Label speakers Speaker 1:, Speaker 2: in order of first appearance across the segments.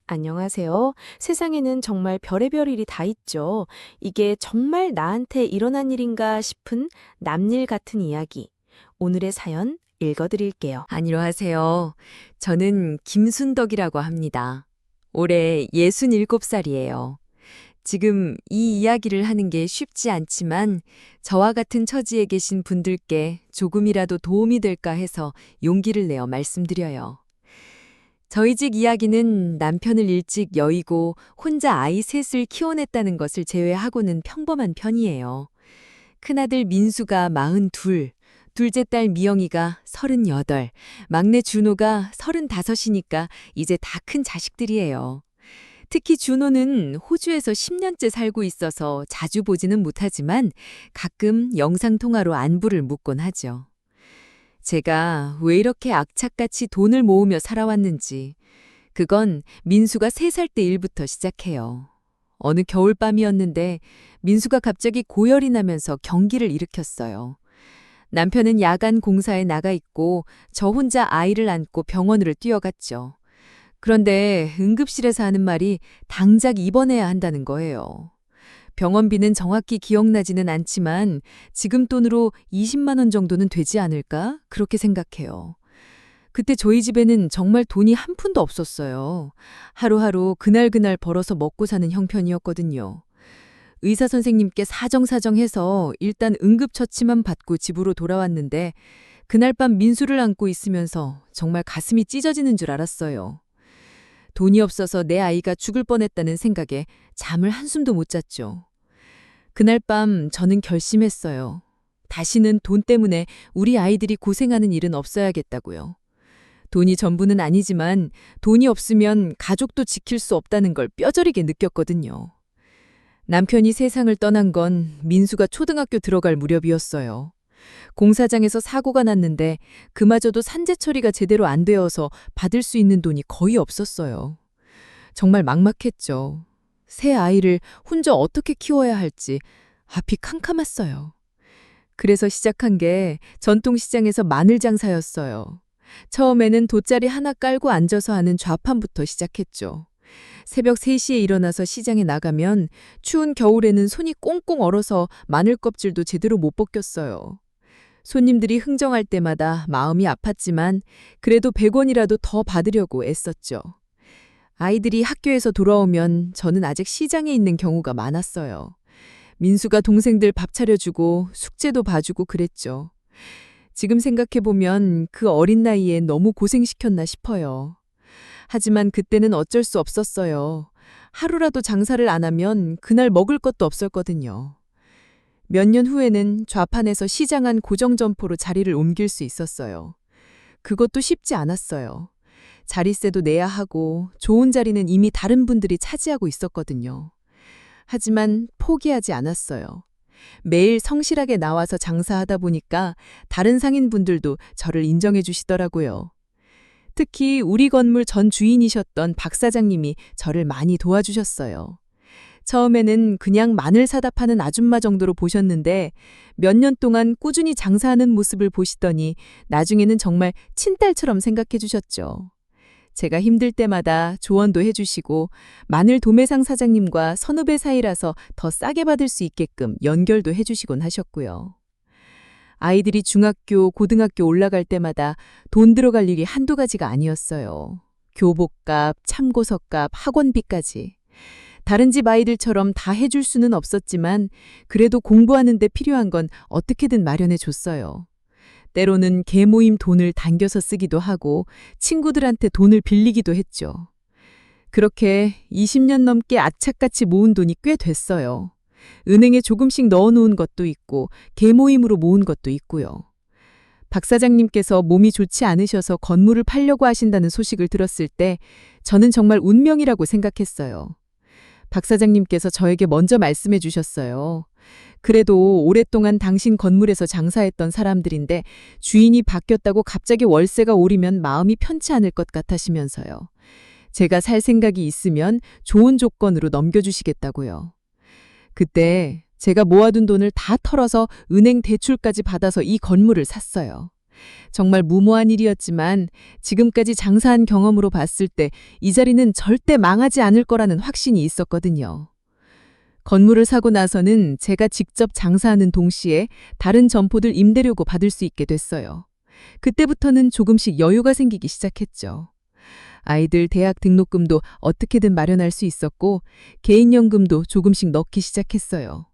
Speaker 1: 안녕하세요. 세상에는 정말 별의별 일이 다 있죠. 이게 정말 나한테 일어난 일인가 싶은 남일 같은 이야기. 오늘의 사연 읽어드릴게요.
Speaker 2: 안녕하세요. 저는 김순덕이라고 합니다. 올해 67살이에요. 지금 이 이야기를 하는 게 쉽지 않지만 저와 같은 처지에 계신 분들께 조금이라도 도움이 될까 해서 용기를 내어 말씀드려요. 저희 집 이야기는 남편을 일찍 여의고 혼자 아이 셋을 키워냈다는 것을 제외하고는 평범한 편이에요. 큰아들 민수가 42, 둘째 딸 미영이가 38, 막내 준호가 35이니까 이제 다 큰 자식들이에요. 특히 준호는 호주에서 10년째 살고 있어서 자주 보지는 못하지만 가끔 영상통화로 안부를 묻곤 하죠. 제가 왜 이렇게 악착같이 돈을 모으며 살아왔는지, 그건 민수가 3살 때 일부터 시작해요. 어느 겨울밤이었는데 민수가 갑자기 고열이 나면서 경기를 일으켰어요. 남편은 야간 공사에 나가 있고 저 혼자 아이를 안고 병원으로 뛰어갔죠. 그런데 응급실에서 하는 말이 당장 입원해야 한다는 거예요. 병원비는 정확히 기억나지는 않지만 지금 돈으로 20만 원 정도는 되지 않을까? 그렇게 생각해요. 그때 저희 집에는 정말 돈이 한 푼도 없었어요. 하루하루 그날그날 벌어서 먹고 사는 형편이었거든요. 의사 선생님께 사정사정해서 일단 응급처치만 받고 집으로 돌아왔는데 그날 밤 민수를 안고 있으면서 정말 가슴이 찢어지는 줄 알았어요. 돈이 없어서 내 아이가 죽을 뻔했다는 생각에 잠을 한숨도 못 잤죠. 그날 밤 저는 결심했어요. 다시는 돈 때문에 우리 아이들이 고생하는 일은 없어야겠다고요. 돈이 전부는 아니지만 돈이 없으면 가족도 지킬 수 없다는 걸 뼈저리게 느꼈거든요. 남편이 세상을 떠난 건 민수가 초등학교 들어갈 무렵이었어요. 공사장에서 사고가 났는데 그마저도 산재 처리가 제대로 안 되어서 받을 수 있는 돈이 거의 없었어요. 정말 막막했죠. 새 아이를 혼자 어떻게 키워야 할지 앞이 캄캄했어요. 그래서 시작한 게 전통시장에서 마늘 장사였어요. 처음에는 돗자리 하나 깔고 앉아서 하는 좌판부터 시작했죠. 새벽 3시에 일어나서 시장에 나가면 추운 겨울에는 손이 꽁꽁 얼어서 마늘 껍질도 제대로 못 벗겼어요. 손님들이 흥정할 때마다 마음이 아팠지만 그래도 100원이라도 더 받으려고 애썼죠. 아이들이 학교에서 돌아오면 저는 아직 시장에 있는 경우가 많았어요. 민수가 동생들 밥 차려주고 숙제도 봐주고 그랬죠. 지금 생각해보면 그 어린 나이에 너무 고생시켰나 싶어요. 하지만 그때는 어쩔 수 없었어요. 하루라도 장사를 안 하면 그날 먹을 것도 없었거든요. 몇 년 후에는 좌판에서 시장 안 고정점포로 자리를 옮길 수 있었어요. 그것도 쉽지 않았어요. 자리세도 내야 하고 좋은 자리는 이미 다른 분들이 차지하고 있었거든요. 하지만 포기하지 않았어요. 매일 성실하게 나와서 장사하다 보니까 다른 상인분들도 저를 인정해 주시더라고요. 특히 우리 건물 전 주인이셨던 박 사장님이 저를 많이 도와주셨어요. 처음에는 그냥 마늘 사다 파는 아줌마 정도로 보셨는데 몇 년 동안 꾸준히 장사하는 모습을 보시더니 나중에는 정말 친딸처럼 생각해 주셨죠. 제가 힘들 때마다 조언도 해주시고 마늘 도매상 사장님과 선후배 사이라서 더 싸게 받을 수 있게끔 연결도 해주시곤 하셨고요. 아이들이 중학교, 고등학교 올라갈 때마다 돈 들어갈 일이 한두 가지가 아니었어요. 교복값, 참고서값, 학원비까지. 다른 집 아이들처럼 다 해줄 수는 없었지만 그래도 공부하는 데 필요한 건 어떻게든 마련해 줬어요. 때로는 개모임 돈을 당겨서 쓰기도 하고 친구들한테 돈을 빌리기도 했죠. 그렇게 20년 넘게 악착같이 모은 돈이 꽤 됐어요. 은행에 조금씩 넣어놓은 것도 있고 개모임으로 모은 것도 있고요. 박 사장님께서 몸이 좋지 않으셔서 건물을 팔려고 하신다는 소식을 들었을 때 저는 정말 운명이라고 생각했어요. 박 사장님께서 저에게 먼저 말씀해 주셨어요. 그래도 오랫동안 당신 건물에서 장사했던 사람들인데 주인이 바뀌었다고 갑자기 월세가 오르면 마음이 편치 않을 것 같으시면서요. 제가 살 생각이 있으면 좋은 조건으로 넘겨주시겠다고요. 그때 제가 모아둔 돈을 다 털어서 은행 대출까지 받아서 이 건물을 샀어요.
Speaker 3: 정말 무모한 일이었지만 지금까지 장사한 경험으로 봤을 때 이 자리는 절대 망하지 않을 거라는 확신이 있었거든요. 건물을 사고 나서는 제가 직접 장사하는 동시에 다른 점포들 임대료고 받을 수 있게 됐어요. 그때부터는 조금씩 여유가 생기기 시작했죠. 아이들 대학 등록금도 어떻게든 마련할 수 있었고 개인연금도 조금씩 넣기 시작했어요.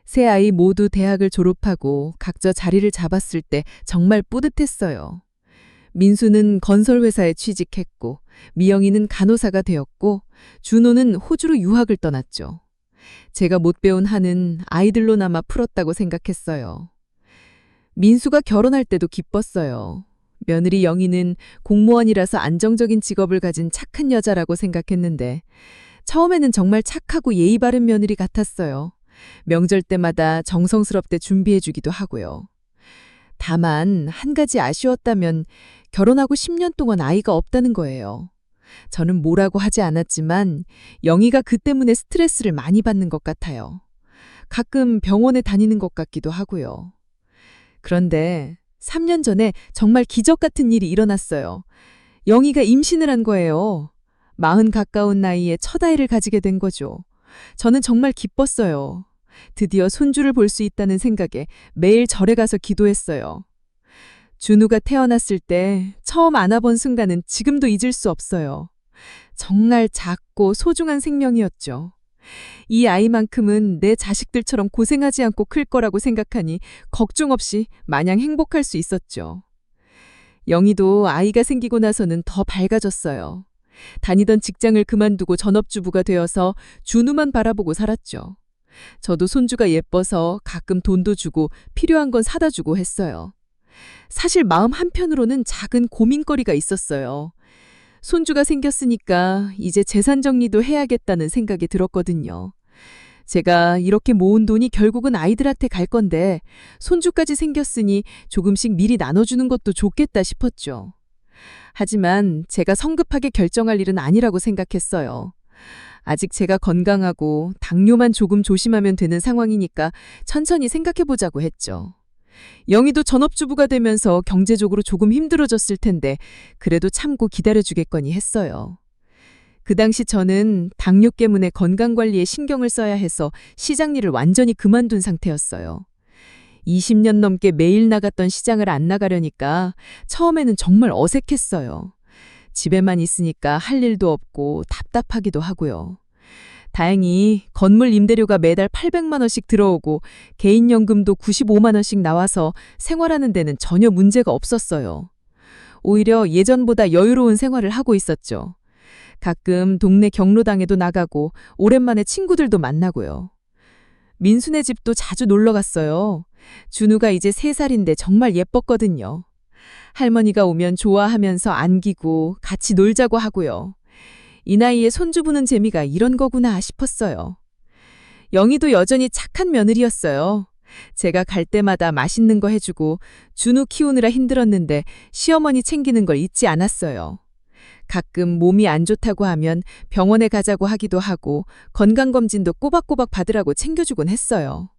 Speaker 3: 세 아이 모두 대학을 졸업하고 각자 자리를 잡았을 때 정말 뿌듯했어요. 민수는 건설회사에 취직했고 미영이는 간호사가 되었고 준호는 호주로 유학을 떠났죠. 제가 못 배운 한은 아이들로나마 풀었다고 생각했어요. 민수가 결혼할 때도 기뻤어요. 며느리 영희는 공무원이라서 안정적인 직업을 가진 착한 여자라고 생각했는데 처음에는 정말 착하고 예의 바른 며느리 같았어요. 명절 때마다 정성스럽게 준비해주기도 하고요. 다만 한 가지 아쉬웠다면 결혼하고 10년 동안 아이가 없다는 거예요. 저는 뭐라고 하지 않았지만 영희가 그 때문에 스트레스를 많이 받는 것 같아요. 가끔 병원에 다니는 것 같기도 하고요. 그런데 3년 전에 정말 기적 같은 일이 일어났어요. 영희가 임신을 한 거예요. 40 가까운 나이에 첫 아이를 가지게 된 거죠. 저는 정말 기뻤어요. 드디어 손주를 볼 수 있다는 생각에 매일 절에 가서 기도했어요. 준우가 태어났을 때 처음 안아본 순간은 지금도 잊을 수 없어요. 정말 작고 소중한 생명이었죠. 이 아이만큼은 내 자식들처럼 고생하지 않고 클 거라고 생각하니 걱정 없이 마냥 행복할 수 있었죠. 영희도 아이가 생기고 나서는 더 밝아졌어요. 다니던 직장을 그만두고 전업주부가 되어서 준우만 바라보고 살았죠. 저도 손주가 예뻐서 가끔 돈도 주고 필요한 건 사다 주고 했어요. 사실 마음 한편으로는 작은 고민거리가 있었어요. 손주가 생겼으니까 이제 재산 정리도 해야겠다는 생각이 들었거든요. 제가 이렇게 모은 돈이 결국은 아이들한테 갈 건데 손주까지 생겼으니 조금씩 미리 나눠주는 것도 좋겠다 싶었죠. 하지만 제가 성급하게 결정할 일은 아니라고 생각했어요. 아직 제가 건강하고 당뇨만 조금 조심하면 되는 상황이니까 천천히 생각해보자고 했죠. 영희도 전업주부가 되면서 경제적으로 조금 힘들어졌을 텐데 그래도 참고 기다려주겠거니 했어요. 그 당시 저는 당뇨 때문에 건강관리에 신경을 써야 해서 시장 일을 완전히 그만둔 상태였어요. 20년 넘게 매일 나갔던 시장을 안 나가려니까 처음에는 정말 어색했어요. 집에만 있으니까 할 일도 없고 답답하기도 하고요. 다행히 건물 임대료가 매달 800만 원씩 들어오고 개인연금도 95만 원씩 나와서 생활하는 데는 전혀 문제가 없었어요. 오히려 예전보다 여유로운 생활을 하고 있었죠. 가끔 동네 경로당에도 나가고 오랜만에 친구들도 만나고요. 민수네 집도 자주 놀러 갔어요. 준우가 이제 3살인데 정말 예뻤거든요. 할머니가 오면 좋아하면서 안기고 같이 놀자고 하고요. 이 나이에 손주 보는 재미가 이런 거구나 싶었어요. 영희도 여전히 착한 며느리였어요. 제가 갈 때마다 맛있는 거 해주고 준우 키우느라 힘들었는데 시어머니 챙기는 걸 잊지 않았어요. 가끔 몸이 안 좋다고 하면 병원에 가자고 하기도 하고 건강검진도 꼬박꼬박 받으라고 챙겨주곤 했어요.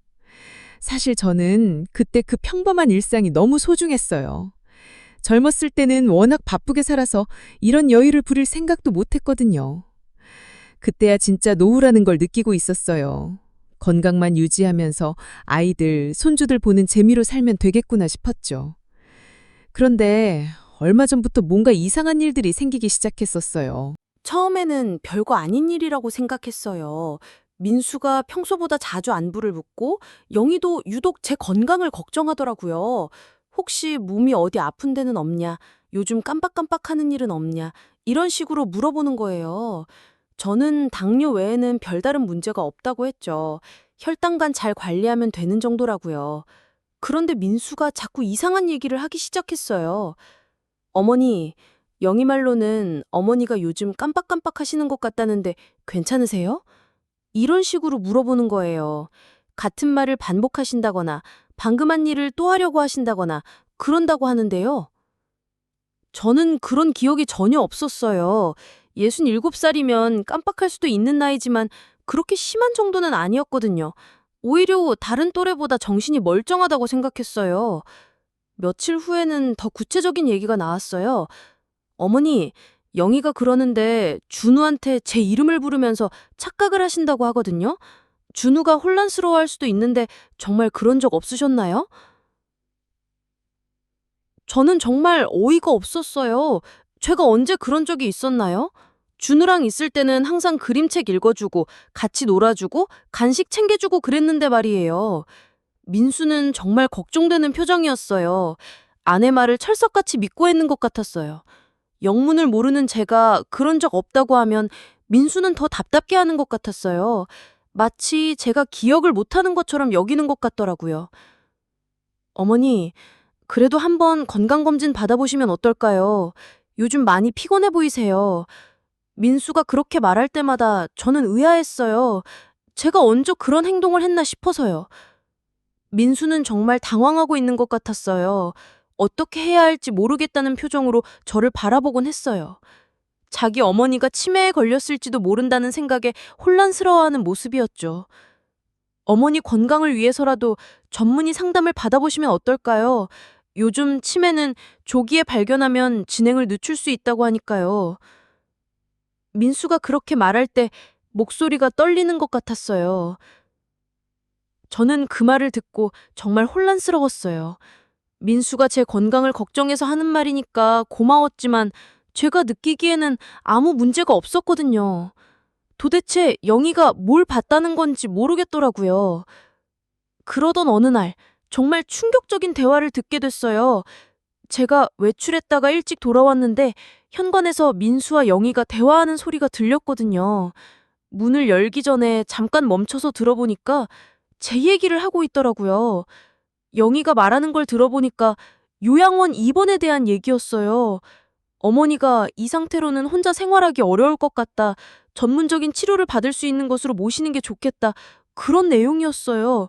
Speaker 3: 사실 저는 그때 그 평범한 일상이 너무 소중했어요. 젊었을 때는 워낙 바쁘게 살아서 이런 여유를 부릴 생각도 못했거든요. 그때야 진짜 노후라는 걸 느끼고 있었어요. 건강만 유지하면서 아이들, 손주들 보는 재미로 살면 되겠구나 싶었죠. 그런데 얼마 전부터 뭔가 이상한 일들이 생기기 시작했었어요.
Speaker 1: 처음에는 별거 아닌 일이라고 생각했어요. 민수가 평소보다 자주 안부를 묻고 영희도 유독 제 건강을 걱정하더라고요. 혹시 몸이 어디 아픈 데는 없냐, 요즘 깜빡깜빡하는 일은 없냐, 이런 식으로 물어보는 거예요. 저는 당뇨 외에는 별다른 문제가 없다고 했죠. 혈당만 잘 관리하면 되는 정도라고요. 그런데 민수가 자꾸 이상한 얘기를 하기 시작했어요. 어머니, 영희 말로는 어머니가 요즘 깜빡깜빡 하시는 것 같다는데 괜찮으세요? 이런 식으로 물어보는 거예요. 같은 말을 반복하신다거나 방금 한 일을 또 하려고 하신다거나 그런다고 하는데요. 저는 그런 기억이 전혀 없었어요. 67살이면 깜빡할 수도 있는 나이지만 그렇게 심한 정도는 아니었거든요. 오히려 다른 또래보다 정신이 멀쩡하다고 생각했어요. 며칠 후에는 더 구체적인 얘기가 나왔어요. 어머니, 영희가 그러는데 준우한테 제 이름을 부르면서 착각을 하신다고 하거든요. 준우가 혼란스러워할 수도 있는데 정말 그런 적 없으셨나요? 저는 정말 어이가 없었어요. 제가 언제 그런 적이 있었나요? 준우랑 있을 때는 항상 그림책 읽어주고 같이 놀아주고 간식 챙겨주고 그랬는데 말이에요. 민수는 정말 걱정되는 표정이었어요. 아내 말을 철석같이 믿고 있는 것 같았어요. 영문을 모르는 제가 그런 적 없다고 하면 민수는 더 답답게 하는 것 같았어요. 마치 제가 기억을 못하는 것처럼 여기는 것 같더라고요. 어머니, 그래도 한번 건강검진 받아보시면 어떨까요? 요즘 많이 피곤해 보이세요. 민수가 그렇게 말할 때마다 저는 의아했어요. 제가 언제 그런 행동을 했나 싶어서요. 민수는 정말 당황하고 있는 것 같았어요. 어떻게 해야 할지 모르겠다는 표정으로 저를 바라보곤 했어요. 자기 어머니가 치매에 걸렸을지도 모른다는 생각에 혼란스러워하는 모습이었죠. 어머니 건강을 위해서라도 전문의 상담을 받아보시면 어떨까요? 요즘 치매는 조기에 발견하면 진행을 늦출 수 있다고 하니까요. 민수가 그렇게 말할 때 목소리가 떨리는 것 같았어요. 저는 그 말을 듣고 정말 혼란스러웠어요. 민수가 제 건강을 걱정해서 하는 말이니까 고마웠지만 제가 느끼기에는 아무 문제가 없었거든요. 도대체 영희가 뭘 봤다는 건지 모르겠더라고요. 그러던 어느 날 정말 충격적인 대화를 듣게 됐어요. 제가 외출했다가 일찍 돌아왔는데 현관에서 민수와 영희가 대화하는 소리가 들렸거든요. 문을 열기 전에 잠깐 멈춰서 들어보니까 제 얘기를 하고 있더라고요. 영희가 말하는 걸 들어보니까 요양원 입원에 대한 얘기였어요. 어머니가 이 상태로는 혼자 생활하기 어려울 것 같다. 전문적인 치료를 받을 수 있는 곳으로 모시는 게 좋겠다. 그런 내용이었어요.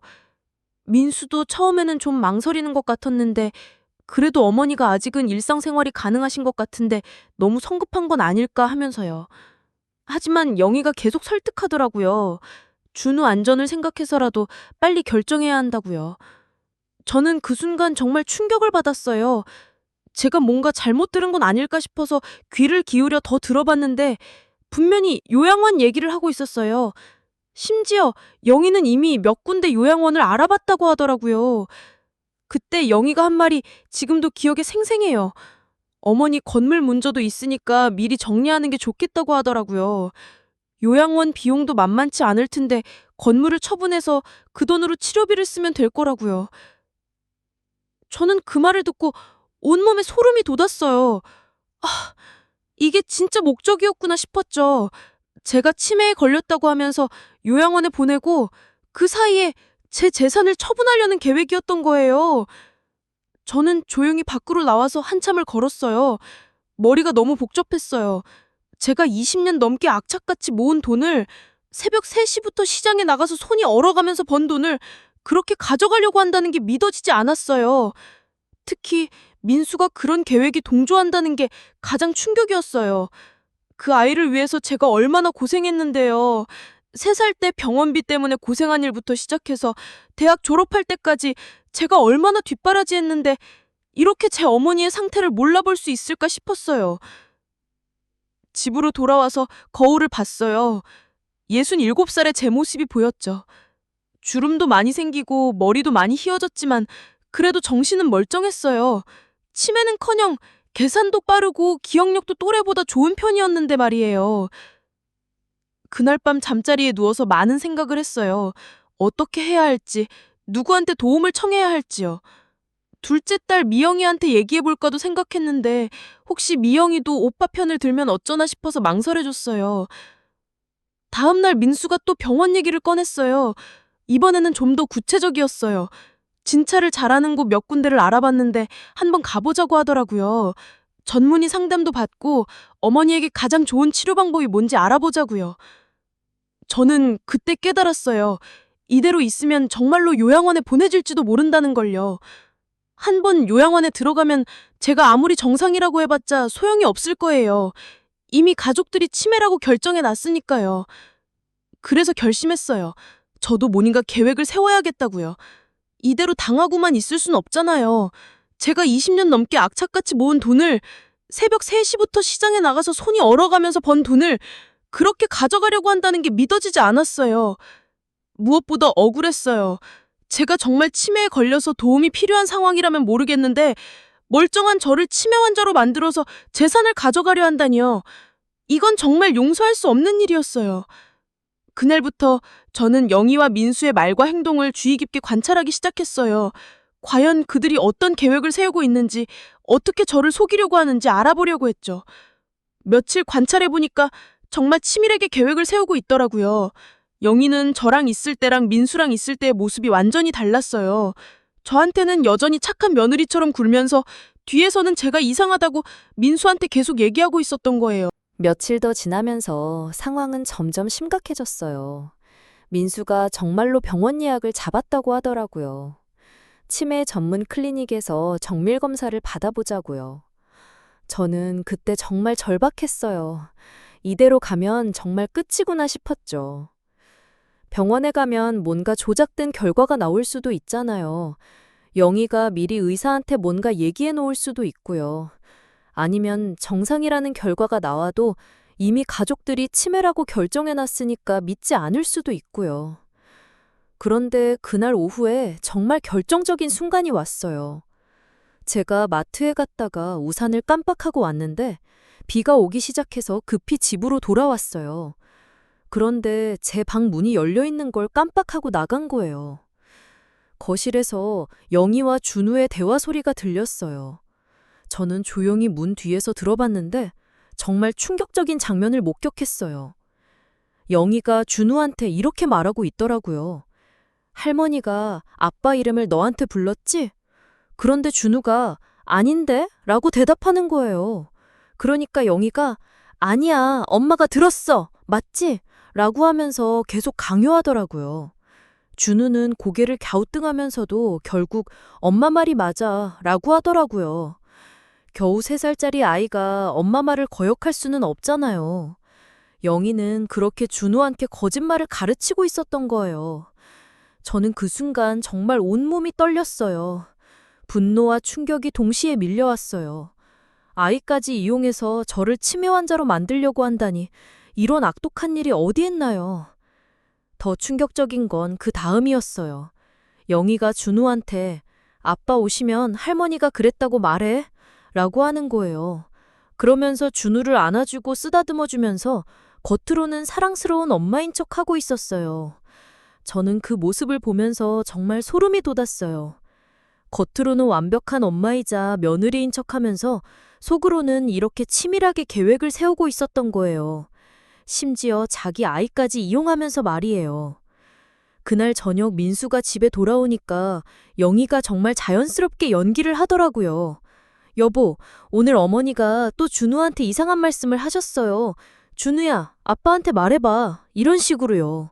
Speaker 1: 민수도 처음에는 좀 망설이는 것 같았는데 그래도 어머니가 아직은 일상생활이 가능하신 것 같은데 너무 성급한 건 아닐까 하면서요. 하지만 영희가 계속 설득하더라고요. 준우 안전을 생각해서라도 빨리 결정해야 한다고요. 저는 그 순간 정말 충격을 받았어요. 제가 뭔가 잘못 들은 건 아닐까 싶어서 귀를 기울여 더 들어봤는데 분명히 요양원 얘기를 하고 있었어요. 심지어 영희는 이미 몇 군데 요양원을 알아봤다고 하더라고요. 그때 영희가 한 말이 지금도 기억에 생생해요. 어머니 건물 문제도 있으니까 미리 정리하는 게 좋겠다고 하더라고요. 요양원 비용도 만만치 않을 텐데 건물을 처분해서 그 돈으로 치료비를 쓰면 될 거라고요. 저는 그 말을 듣고 온몸에 소름이 돋았어요. 아, 이게 진짜 목적이었구나 싶었죠. 제가 치매에 걸렸다고 하면서 요양원에 보내고 그 사이에 제 재산을 처분하려는 계획이었던 거예요. 저는 조용히 밖으로 나와서 한참을 걸었어요. 머리가 너무 복잡했어요. 제가 20년 넘게 악착같이 모은 돈을 새벽 3시부터 시장에 나가서 손이 얼어가면서 번 돈을 그렇게 가져가려고 한다는 게 믿어지지 않았어요. 특히 민수가 그런 계획이 동조한다는 게 가장 충격이었어요. 그 아이를 위해서 제가 얼마나 고생했는데요. 3살 때 병원비 때문에 고생한 일부터 시작해서 대학 졸업할 때까지 제가 얼마나 뒷바라지했는데 이렇게 제 어머니의 상태를 몰라볼 수 있을까 싶었어요. 집으로 돌아와서 거울을 봤어요. 67살의 제 모습이 보였죠. 주름도 많이 생기고 머리도 많이 휘어졌지만 그래도 정신은 멀쩡했어요. 치매는커녕 계산도 빠르고 기억력도 또래보다 좋은 편이었는데 말이에요. 그날 밤 잠자리에 누워서 많은 생각을 했어요. 어떻게 해야 할지, 누구한테 도움을 청해야 할지요. 둘째 딸 미영이한테 얘기해볼까도 생각했는데 혹시 미영이도 오빠 편을 들면 어쩌나 싶어서 망설여줬어요. 다음날 민수가 또 병원 얘기를 꺼냈어요. 이번에는 좀 더 구체적이었어요. 진찰을 잘하는 곳 몇 군데를 알아봤는데 한번 가보자고 하더라고요. 전문의 상담도 받고 어머니에게 가장 좋은 치료 방법이 뭔지 알아보자고요. 저는 그때 깨달았어요. 이대로 있으면 정말로 요양원에 보내질지도 모른다는 걸요. 한 번 요양원에 들어가면 제가 아무리 정상이라고 해봤자 소용이 없을 거예요. 이미 가족들이 치매라고 결정해 놨으니까요. 그래서 결심했어요. 저도 뭔가 계획을 세워야겠다고요. 이대로 당하고만 있을 순 없잖아요. 제가 20년 넘게 악착같이 모은 돈을 새벽 3시부터 시장에 나가서 손이 얼어가면서 번 돈을 그렇게 가져가려고 한다는 게 믿어지지 않았어요. 무엇보다 억울했어요. 제가 정말 치매에 걸려서 도움이 필요한 상황이라면 모르겠는데 멀쩡한 저를 치매 환자로 만들어서 재산을 가져가려 한다니요. 이건 정말 용서할 수 없는 일이었어요. 그날부터 저는 영희와 민수의 말과 행동을 주의 깊게 관찰하기 시작했어요. 과연 그들이 어떤 계획을 세우고 있는지, 어떻게 저를 속이려고 하는지 알아보려고 했죠. 며칠 관찰해보니까 정말 치밀하게 계획을 세우고 있더라고요. 영희는 저랑 있을 때랑 민수랑 있을 때의 모습이 완전히 달랐어요. 저한테는 여전히 착한 며느리처럼 굴면서 뒤에서는 제가 이상하다고 민수한테 계속 얘기하고 있었던 거예요.
Speaker 4: 며칠 더 지나면서 상황은 점점 심각해졌어요. 민수가 정말로 병원 예약을 잡았다고 하더라고요. 치매 전문 클리닉에서 정밀 검사를 받아보자고요. 저는 그때 정말 절박했어요. 이대로 가면 정말 끝이구나 싶었죠. 병원에 가면 뭔가 조작된 결과가 나올 수도 있잖아요. 영희가 미리 의사한테 뭔가 얘기해 놓을 수도 있고요. 아니면 정상이라는 결과가 나와도 이미 가족들이 치매라고 결정해놨으니까 믿지 않을 수도 있고요. 그런데 그날 오후에 정말 결정적인 순간이 왔어요. 제가 마트에 갔다가 우산을 깜빡하고 왔는데 비가 오기 시작해서 급히 집으로 돌아왔어요. 그런데 제 방 문이 열려 있는 걸 깜빡하고 나간 거예요. 거실에서 영희와 준우의 대화 소리가 들렸어요. 저는 조용히 문 뒤에서 들어봤는데 정말 충격적인 장면을 목격했어요. 영희가 준우한테 이렇게 말하고 있더라고요. 할머니가 아빠 이름을 너한테 불렀지? 그런데 준우가 아닌데? 라고 대답하는 거예요. 그러니까 영희가 아니야, 엄마가 들었어. 맞지? 라고 하면서 계속 강요하더라고요. 준우는 고개를 갸우뚱하면서도 결국 엄마 말이 맞아 라고 하더라고요. 겨우 3살짜리 아이가 엄마 말을 거역할 수는 없잖아요. 영희는 그렇게 준우한테 거짓말을 가르치고 있었던 거예요. 저는 그 순간 정말 온몸이 떨렸어요. 분노와 충격이 동시에 밀려왔어요. 아이까지 이용해서 저를 치매 환자로 만들려고 한다니 이런 악독한 일이 어디 있나요? 더 충격적인 건 그 다음이었어요. 영희가 준우한테 아빠 오시면 할머니가 그랬다고 말해 라고 하는 거예요. 그러면서 준우를 안아주고 쓰다듬어주면서 겉으로는 사랑스러운 엄마인 척하고 있었어요. 저는 그 모습을 보면서 정말 소름이 돋았어요. 겉으로는 완벽한 엄마이자 며느리인 척하면서 속으로는 이렇게 치밀하게 계획을 세우고 있었던 거예요. 심지어 자기 아이까지 이용하면서 말이에요. 그날 저녁 민수가 집에 돌아오니까 영희가 정말 자연스럽게 연기를 하더라고요. 여보, 오늘 어머니가 또 준우한테 이상한 말씀을 하셨어요. 준우야, 아빠한테 말해봐. 이런 식으로요.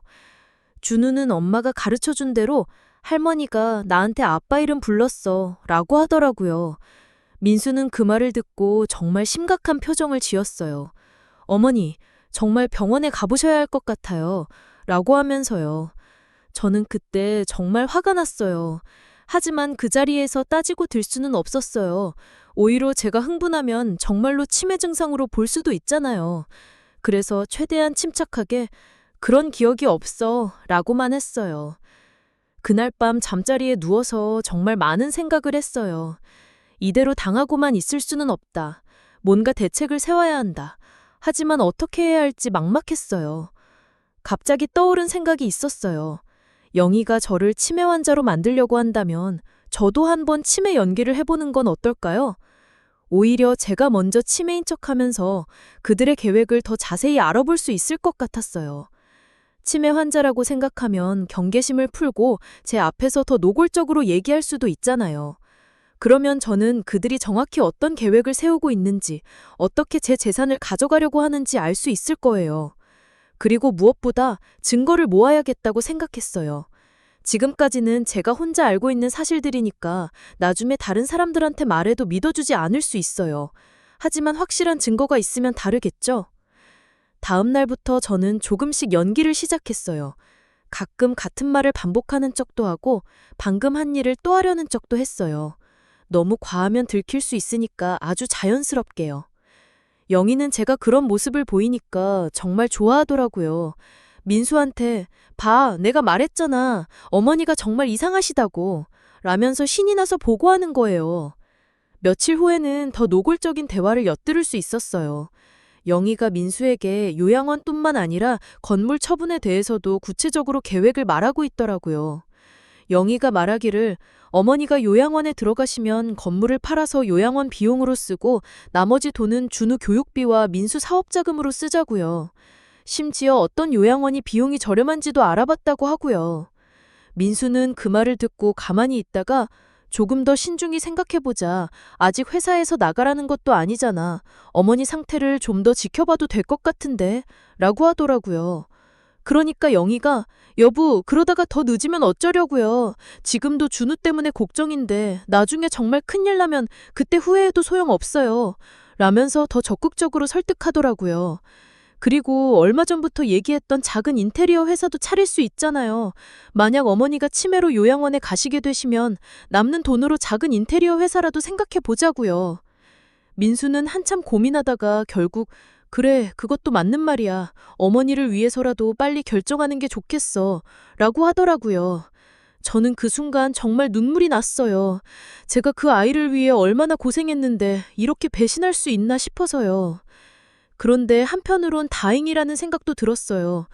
Speaker 4: 준우는 엄마가 가르쳐준 대로 할머니가 나한테 아빠 이름 불렀어 라고 하더라고요. 민수는 그 말을 듣고 정말 심각한 표정을 지었어요. 어머니, 정말 병원에 가보셔야 할 것 같아요. 라고 하면서요. 저는 그때 정말 화가 났어요. 하지만 그 자리에서 따지고 들 수는 없었어요. 오히려 제가 흥분하면 정말로 치매 증상으로 볼 수도 있잖아요. 그래서 최대한 침착하게 그런 기억이 없어 라고만 했어요. 그날 밤 잠자리에 누워서 정말 많은 생각을 했어요. 이대로 당하고만 있을 수는 없다. 뭔가 대책을 세워야 한다. 하지만 어떻게 해야 할지 막막했어요. 갑자기 떠오른 생각이 있었어요. 영희가 저를 치매 환자로 만들려고 한다면 저도 한번 치매 연기를 해보는 건 어떨까요? 오히려 제가 먼저 치매인 척하면서 그들의 계획을 더 자세히 알아볼 수 있을 것 같았어요. 치매 환자라고 생각하면 경계심을 풀고 제 앞에서 더 노골적으로 얘기할 수도 있잖아요. 그러면 저는 그들이 정확히 어떤 계획을 세우고 있는지, 어떻게 제 재산을 가져가려고 하는지 알 수 있을 거예요. 그리고 무엇보다 증거를 모아야겠다고 생각했어요. 지금까지는 제가 혼자 알고 있는 사실들이니까 나중에 다른 사람들한테 말해도 믿어주지 않을 수 있어요. 하지만 확실한 증거가 있으면 다르겠죠? 다음 날부터 저는 조금씩 연기를 시작했어요. 가끔 같은 말을 반복하는 척도 하고 방금 한 일을 또 하려는 척도 했어요.
Speaker 1: 너무 과하면 들킬 수 있으니까 아주 자연스럽게요. 영희는 제가 그런 모습을 보이니까 정말 좋아하더라고요. 민수한테 봐, 내가 말했잖아. 어머니가 정말 이상하시다고. 라면서 신이 나서 보고하는 거예요. 며칠 후에는 더 노골적인 대화를 엿들을 수 있었어요. 영희가 민수에게 요양원뿐만 아니라 건물 처분에 대해서도 구체적으로 계획을 말하고 있더라고요. 영희가 말하기를 어머니가 요양원에 들어가시면 건물을 팔아서 요양원 비용으로 쓰고 나머지 돈은 준우 교육비와 민수 사업자금으로 쓰자고요. 심지어 어떤 요양원이 비용이 저렴한지도 알아봤다고 하고요. 민수는 그 말을 듣고 가만히 있다가 조금 더 신중히 생각해보자. 아직 회사에서 나가라는 것도 아니잖아. 어머니 상태를 좀 더 지켜봐도 될 것 같은데? 라고 하더라고요. 그러니까 영희가 여보, 그러다가 더 늦으면 어쩌려고요. 지금도 준우 때문에 걱정인데 나중에 정말 큰일 나면 그때 후회해도 소용없어요. 라면서 더 적극적으로 설득하더라고요. 그리고 얼마 전부터 얘기했던 작은 인테리어 회사도 차릴 수 있잖아요. 만약 어머니가 치매로 요양원에 가시게 되시면 남는 돈으로 작은 인테리어 회사라도 생각해 보자고요. 민수는 한참 고민하다가 결국 그래, 그것도 맞는 말이야. 어머니를 위해서라도 빨리 결정하는 게 좋겠어. 라고 하더라고요. 저는 그 순간 정말 눈물이 났어요. 제가 그 아이를 위해 얼마나 고생했는데 이렇게 배신할 수 있나 싶어서요. 그런데 한편으론 다행이라는 생각도 들었어요.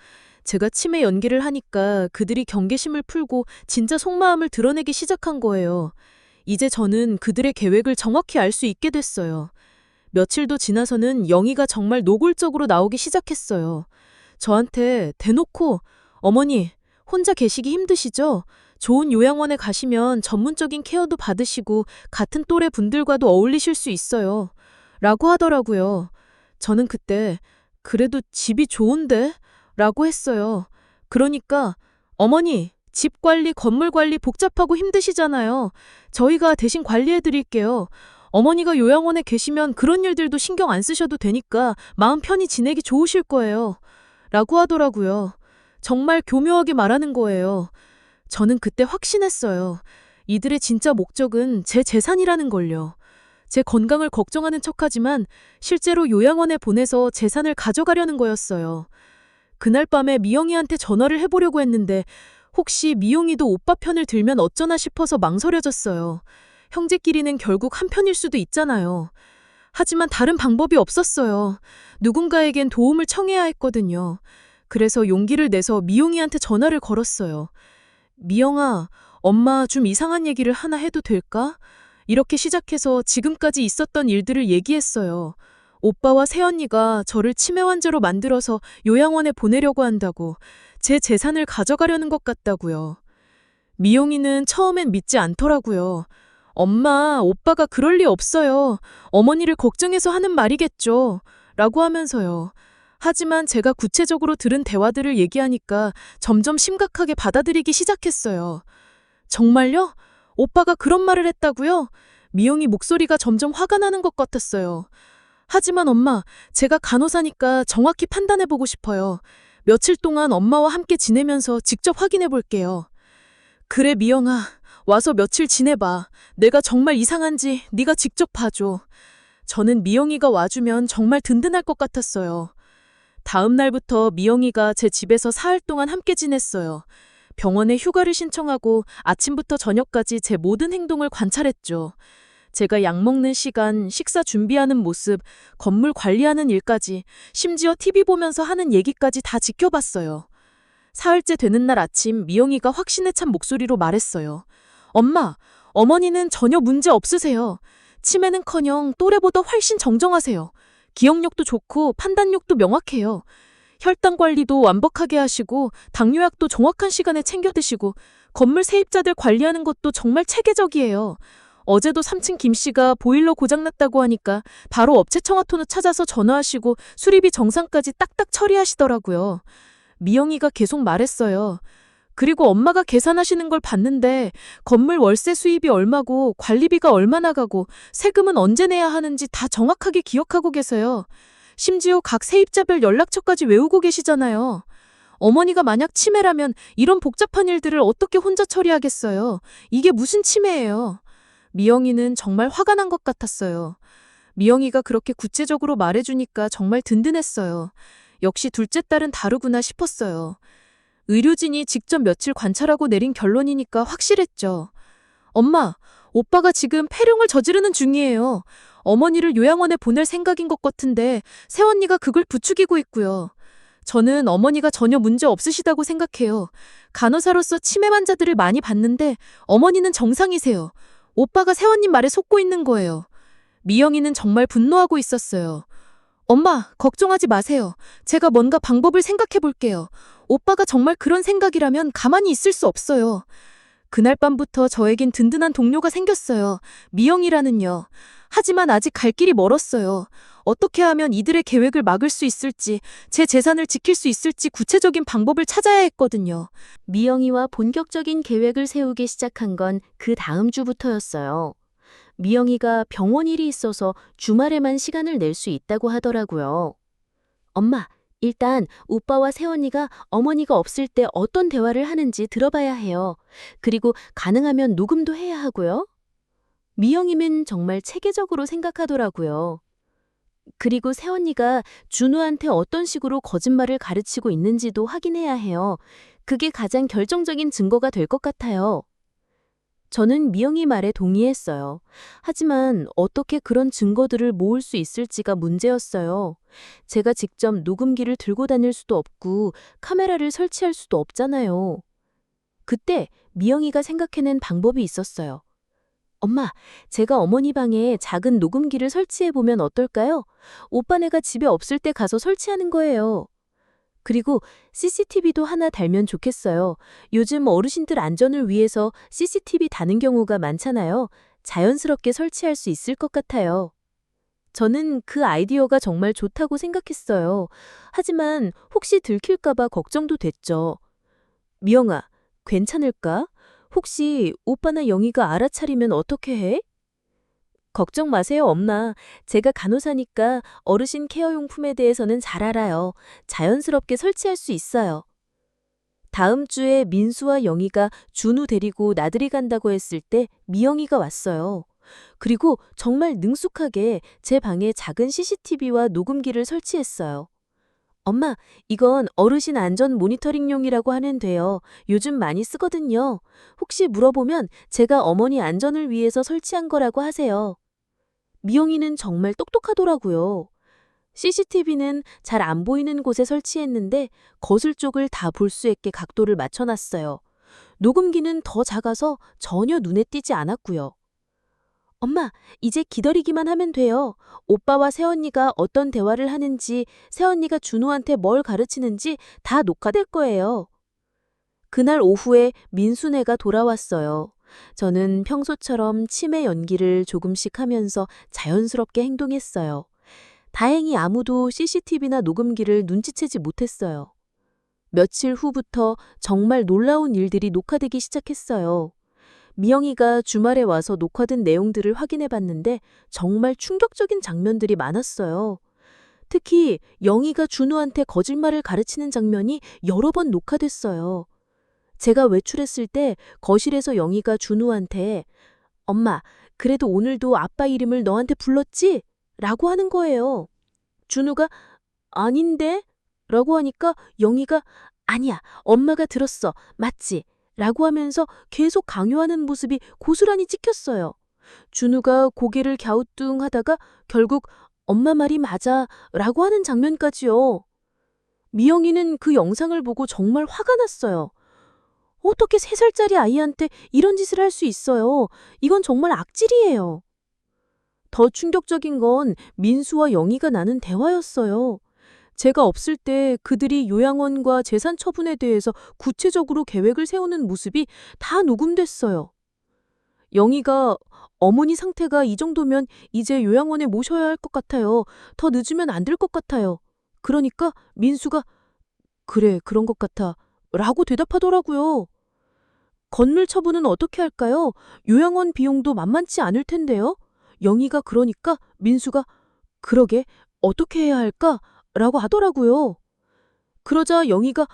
Speaker 1: 제가 치매 연기를 하니까 그들이 경계심을 풀고 진짜 속마음을 드러내기 시작한 거예요. 이제 저는 그들의 계획을 정확히 알 수 있게 됐어요. 며칠도 지나서는 영희가 정말 노골적으로 나오기 시작했어요. 저한테 대놓고 어머니, 혼자 계시기 힘드시죠? 좋은 요양원에 가시면 전문적인 케어도 받으시고 같은 또래 분들과도 어울리실 수 있어요. 라고 하더라고요. 저는 그때 그래도 집이 좋은데? 라고 했어요. 그러니까 어머니, 집 관리, 건물 관리 복잡하고 힘드시잖아요. 저희가 대신 관리해 드릴게요. 어머니가 요양원에 계시면 그런 일들도 신경 안 쓰셔도 되니까 마음 편히 지내기 좋으실 거예요. 라고 하더라고요. 정말 교묘하게 말하는 거예요. 저는 그때 확신했어요. 이들의 진짜 목적은 제 재산이라는 걸요. 제 건강을 걱정하는 척하지만 실제로 요양원에 보내서 재산을 가져가려는 거였어요. 그날 밤에 미영이한테 전화를 해보려고 했는데 혹시 미영이도 오빠 편을 들면 어쩌나 싶어서 망설여졌어요. 형제끼리는 결국 한 편일 수도 있잖아요. 하지만 다른 방법이 없었어요. 누군가에겐 도움을 청해야 했거든요. 그래서 용기를 내서 미영이한테 전화를 걸었어요. 미영아, 엄마 좀 이상한 얘기를 하나 해도 될까? 이렇게 시작해서 지금까지 있었던 일들을 얘기했어요. 오빠와 새언니가 저를 치매 환자로 만들어서 요양원에 보내려고 한다고, 제 재산을 가져가려는 것 같다고요. 미용이는 처음엔 믿지 않더라고요. 엄마, 오빠가 그럴 리 없어요. 어머니를 걱정해서 하는 말이겠죠. 라고 하면서요. 하지만 제가 구체적으로 들은 대화들을 얘기하니까 점점 심각하게 받아들이기 시작했어요. 정말요? 오빠가 그런 말을 했다고요? 미영이 목소리가 점점 화가 나는 것 같았어요. 하지만 엄마, 제가 간호사니까 정확히 판단해보고 싶어요. 며칠 동안 엄마와 함께 지내면서 직접 확인해볼게요. 그래, 미영아. 와서 며칠 지내봐. 내가 정말 이상한지 네가 직접 봐줘. 저는 미영이가 와주면 정말 든든할 것 같았어요. 다음 날부터 미영이가 제 집에서 사흘 동안 함께 지냈어요. 병원에 휴가를 신청하고 아침부터 저녁까지 제 모든 행동을 관찰했죠. 제가 약 먹는 시간, 식사 준비하는 모습, 건물 관리하는 일까지, 심지어 TV 보면서 하는 얘기까지 다 지켜봤어요. 사흘째 되는 날 아침 미영이가 확신에 찬 목소리로 말했어요. 엄마, 어머니는 전혀 문제 없으세요. 치매는커녕 또래보다 훨씬 정정하세요. 기억력도 좋고 판단력도 명확해요. 혈당 관리도 완벽하게 하시고 당뇨약도 정확한 시간에 챙겨 드시고 건물 세입자들 관리하는 것도 정말 체계적이에요. 어제도 3층 김 씨가 보일러 고장났다고 하니까 바로 업체 청화톤을 찾아서 전화하시고 수리비 정산까지 딱딱 처리하시더라고요. 미영이가 계속 말했어요. 그리고 엄마가 계산하시는 걸 봤는데 건물 월세 수입이 얼마고 관리비가 얼마 나가고 세금은 언제 내야 하는지 다 정확하게 기억하고 계세요. 심지어 각 세입자별 연락처까지 외우고 계시잖아요. 어머니가 만약 치매라면 이런 복잡한 일들을 어떻게 혼자 처리하겠어요? 이게 무슨 치매예요?
Speaker 3: 미영이는 정말 화가 난 것 같았어요. 미영이가 그렇게 구체적으로 말해주니까 정말 든든했어요. 역시 둘째 딸은 다르구나 싶었어요. 의료진이 직접 며칠 관찰하고 내린 결론이니까 확실했죠. 엄마, 오빠가 지금 폐룡을 저지르는 중이에요. 어머니를 요양원에 보낼 생각인 것 같은데 새언니가 그걸 부추기고 있고요. 저는 어머니가 전혀 문제 없으시다고 생각해요. 간호사로서 치매 환자들을 많이 봤는데 어머니는 정상이세요. 오빠가 새언님 말에 속고 있는 거예요. 미영이는 정말 분노하고 있었어요. 엄마, 걱정하지 마세요. 제가 뭔가 방법을 생각해 볼게요. 오빠가 정말 그런 생각이라면 가만히 있을 수 없어요. 그날 밤부터 저에겐 든든한 동료가 생겼어요. 미영이라는요. 하지만 아직 갈 길이 멀었어요. 어떻게 하면 이들의 계획을 막을 수 있을지, 제 재산을 지킬 수 있을지 구체적인 방법을 찾아야 했거든요.
Speaker 1: 미영이와 본격적인 계획을 세우기 시작한 건 그 다음 주부터였어요. 미영이가 병원 일이 있어서 주말에만 시간을 낼 수 있다고 하더라고요. 엄마, 일단 오빠와 새언니가 어머니가 없을 때 어떤 대화를 하는지 들어봐야 해요. 그리고 가능하면 녹음도 해야 하고요. 미영이는 정말 체계적으로 생각하더라고요. 그리고 새언니가 준우한테 어떤 식으로 거짓말을 가르치고 있는지도 확인해야 해요. 그게 가장 결정적인 증거가 될 것 같아요. 저는 미영이 말에 동의했어요. 하지만 어떻게 그런 증거들을 모을 수 있을지가 문제였어요. 제가 직접 녹음기를 들고 다닐 수도 없고 카메라를 설치할 수도 없잖아요. 그때 미영이가 생각해낸 방법이 있었어요. 엄마, 제가 어머니 방에 작은 녹음기를 설치해보면 어떨까요? 오빠네가 집에 없을 때 가서 설치하는 거예요. 그리고 CCTV도 하나 달면 좋겠어요. 요즘 어르신들 안전을 위해서 CCTV 다는 경우가 많잖아요. 자연스럽게 설치할 수 있을 것 같아요. 저는 그 아이디어가 정말 좋다고 생각했어요. 하지만 혹시 들킬까봐 걱정도 됐죠. 미영아, 괜찮을까? 혹시 오빠나 영희가 알아차리면 어떻게 해? 걱정 마세요, 엄마. 제가 간호사니까 어르신 케어용품에 대해서는 잘 알아요. 자연스럽게 설치할 수 있어요. 다음 주에 민수와 영희가 준우 데리고 나들이 간다고 했을 때 미영이가 왔어요. 그리고 정말 능숙하게 제 방에 작은 CCTV와 녹음기를 설치했어요. 엄마, 이건 어르신 안전 모니터링용이라고 하면 돼요. 요즘 많이 쓰거든요. 혹시 물어보면 제가 어머니 안전을 위해서 설치한 거라고 하세요. 미영이는 정말 똑똑하더라고요. CCTV는 잘 안 보이는 곳에 설치했는데 거실 쪽을 다 볼 수 있게 각도를 맞춰놨어요. 녹음기는 더 작아서 전혀 눈에 띄지 않았고요. 엄마, 이제 기다리기만 하면 돼요. 오빠와 새언니가 어떤 대화를 하는지, 새언니가 준우한테 뭘 가르치는지 다 녹화될 거예요. 그날 오후에 민수네가 돌아왔어요. 저는 평소처럼 치매 연기를 조금씩 하면서 자연스럽게 행동했어요. 다행히 아무도 CCTV나 녹음기를 눈치채지 못했어요. 며칠 후부터 정말 놀라운 일들이 녹화되기 시작했어요. 미영이가 주말에 와서 녹화된 내용들을 확인해 봤는데 정말 충격적인 장면들이 많았어요. 특히 영희가 준우한테 거짓말을 가르치는 장면이 여러 번 녹화됐어요. 제가 외출했을 때 거실에서 영희가 준우한테 엄마, 그래도 오늘도 아빠 이름을 너한테 불렀지? 라고 하는 거예요. 준우가 아닌데? 라고 하니까 영희가 아니야, 엄마가 들었어. 맞지? 라고 하면서 계속 강요하는 모습이 고스란히 찍혔어요. 준우가 고개를 갸우뚱하다가 결국 엄마 말이 맞아 라고 하는 장면까지요. 미영이는 그 영상을 보고 정말 화가 났어요. 어떻게 3살짜리 아이한테 이런 짓을 할 수 있어요? 이건 정말 악질이에요. 더 충격적인 건 민수와 영희가 나눈 대화였어요. 제가 없을 때 그들이 요양원과 재산 처분에 대해서 구체적으로 계획을 세우는 모습이 다 녹음됐어요. 영희가 어머니 상태가 이 정도면 이제 요양원에 모셔야 할 것 같아요. 더 늦으면 안 될 것 같아요. 그러니까 민수가 그래, 그런 것 같아 라고 대답하더라고요. 건물 처분은 어떻게 할까요? 요양원 비용도 만만치 않을 텐데요. 영희가 그러니까 민수가 그러게 어떻게 해야 할까? 라고 하더라고요. 그러자 영희가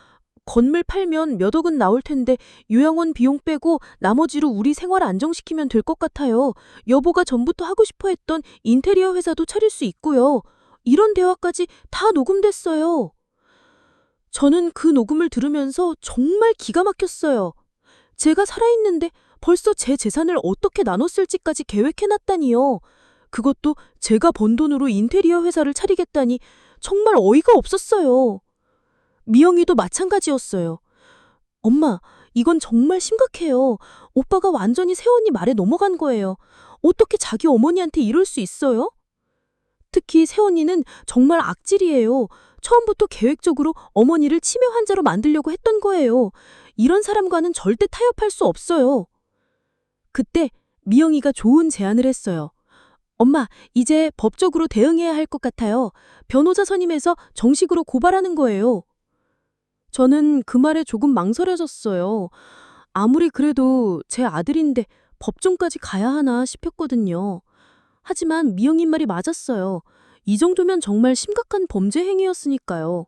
Speaker 3: 건물 팔면 몇 억은 나올 텐데 요양원 비용 빼고 나머지로 우리 생활 안정시키면 될 것 같아요. 여보가 전부터 하고 싶어 했던 인테리어 회사도 차릴 수 있고요. 이런 대화까지 다 녹음됐어요. 저는 그 녹음을 들으면서 정말 기가 막혔어요. 제가 살아있는데 벌써 제 재산을 어떻게 나눴을지까지 계획해놨다니요. 그것도 제가 번 돈으로 인테리어 회사를 차리겠다니 정말 어이가 없었어요. 미영이도 마찬가지였어요. 엄마, 이건 정말 심각해요. 오빠가 완전히 새언니 말에 넘어간 거예요. 어떻게 자기 어머니한테 이럴 수 있어요? 특히 새언니는 정말 악질이에요. 처음부터 계획적으로 어머니를 치매 환자로 만들려고 했던 거예요. 이런 사람과는 절대 타협할 수 없어요. 그때 미영이가 좋은 제안을 했어요. 엄마, 이제 법적으로 대응해야 할 것 같아요. 변호사 선임해서 정식으로 고발하는 거예요. 저는 그 말에 조금 망설여졌어요. 아무리 그래도 제 아들인데 법정까지 가야 하나 싶었거든요. 하지만 미영이 말이 맞았어요. 이 정도면 정말 심각한 범죄 행위였으니까요.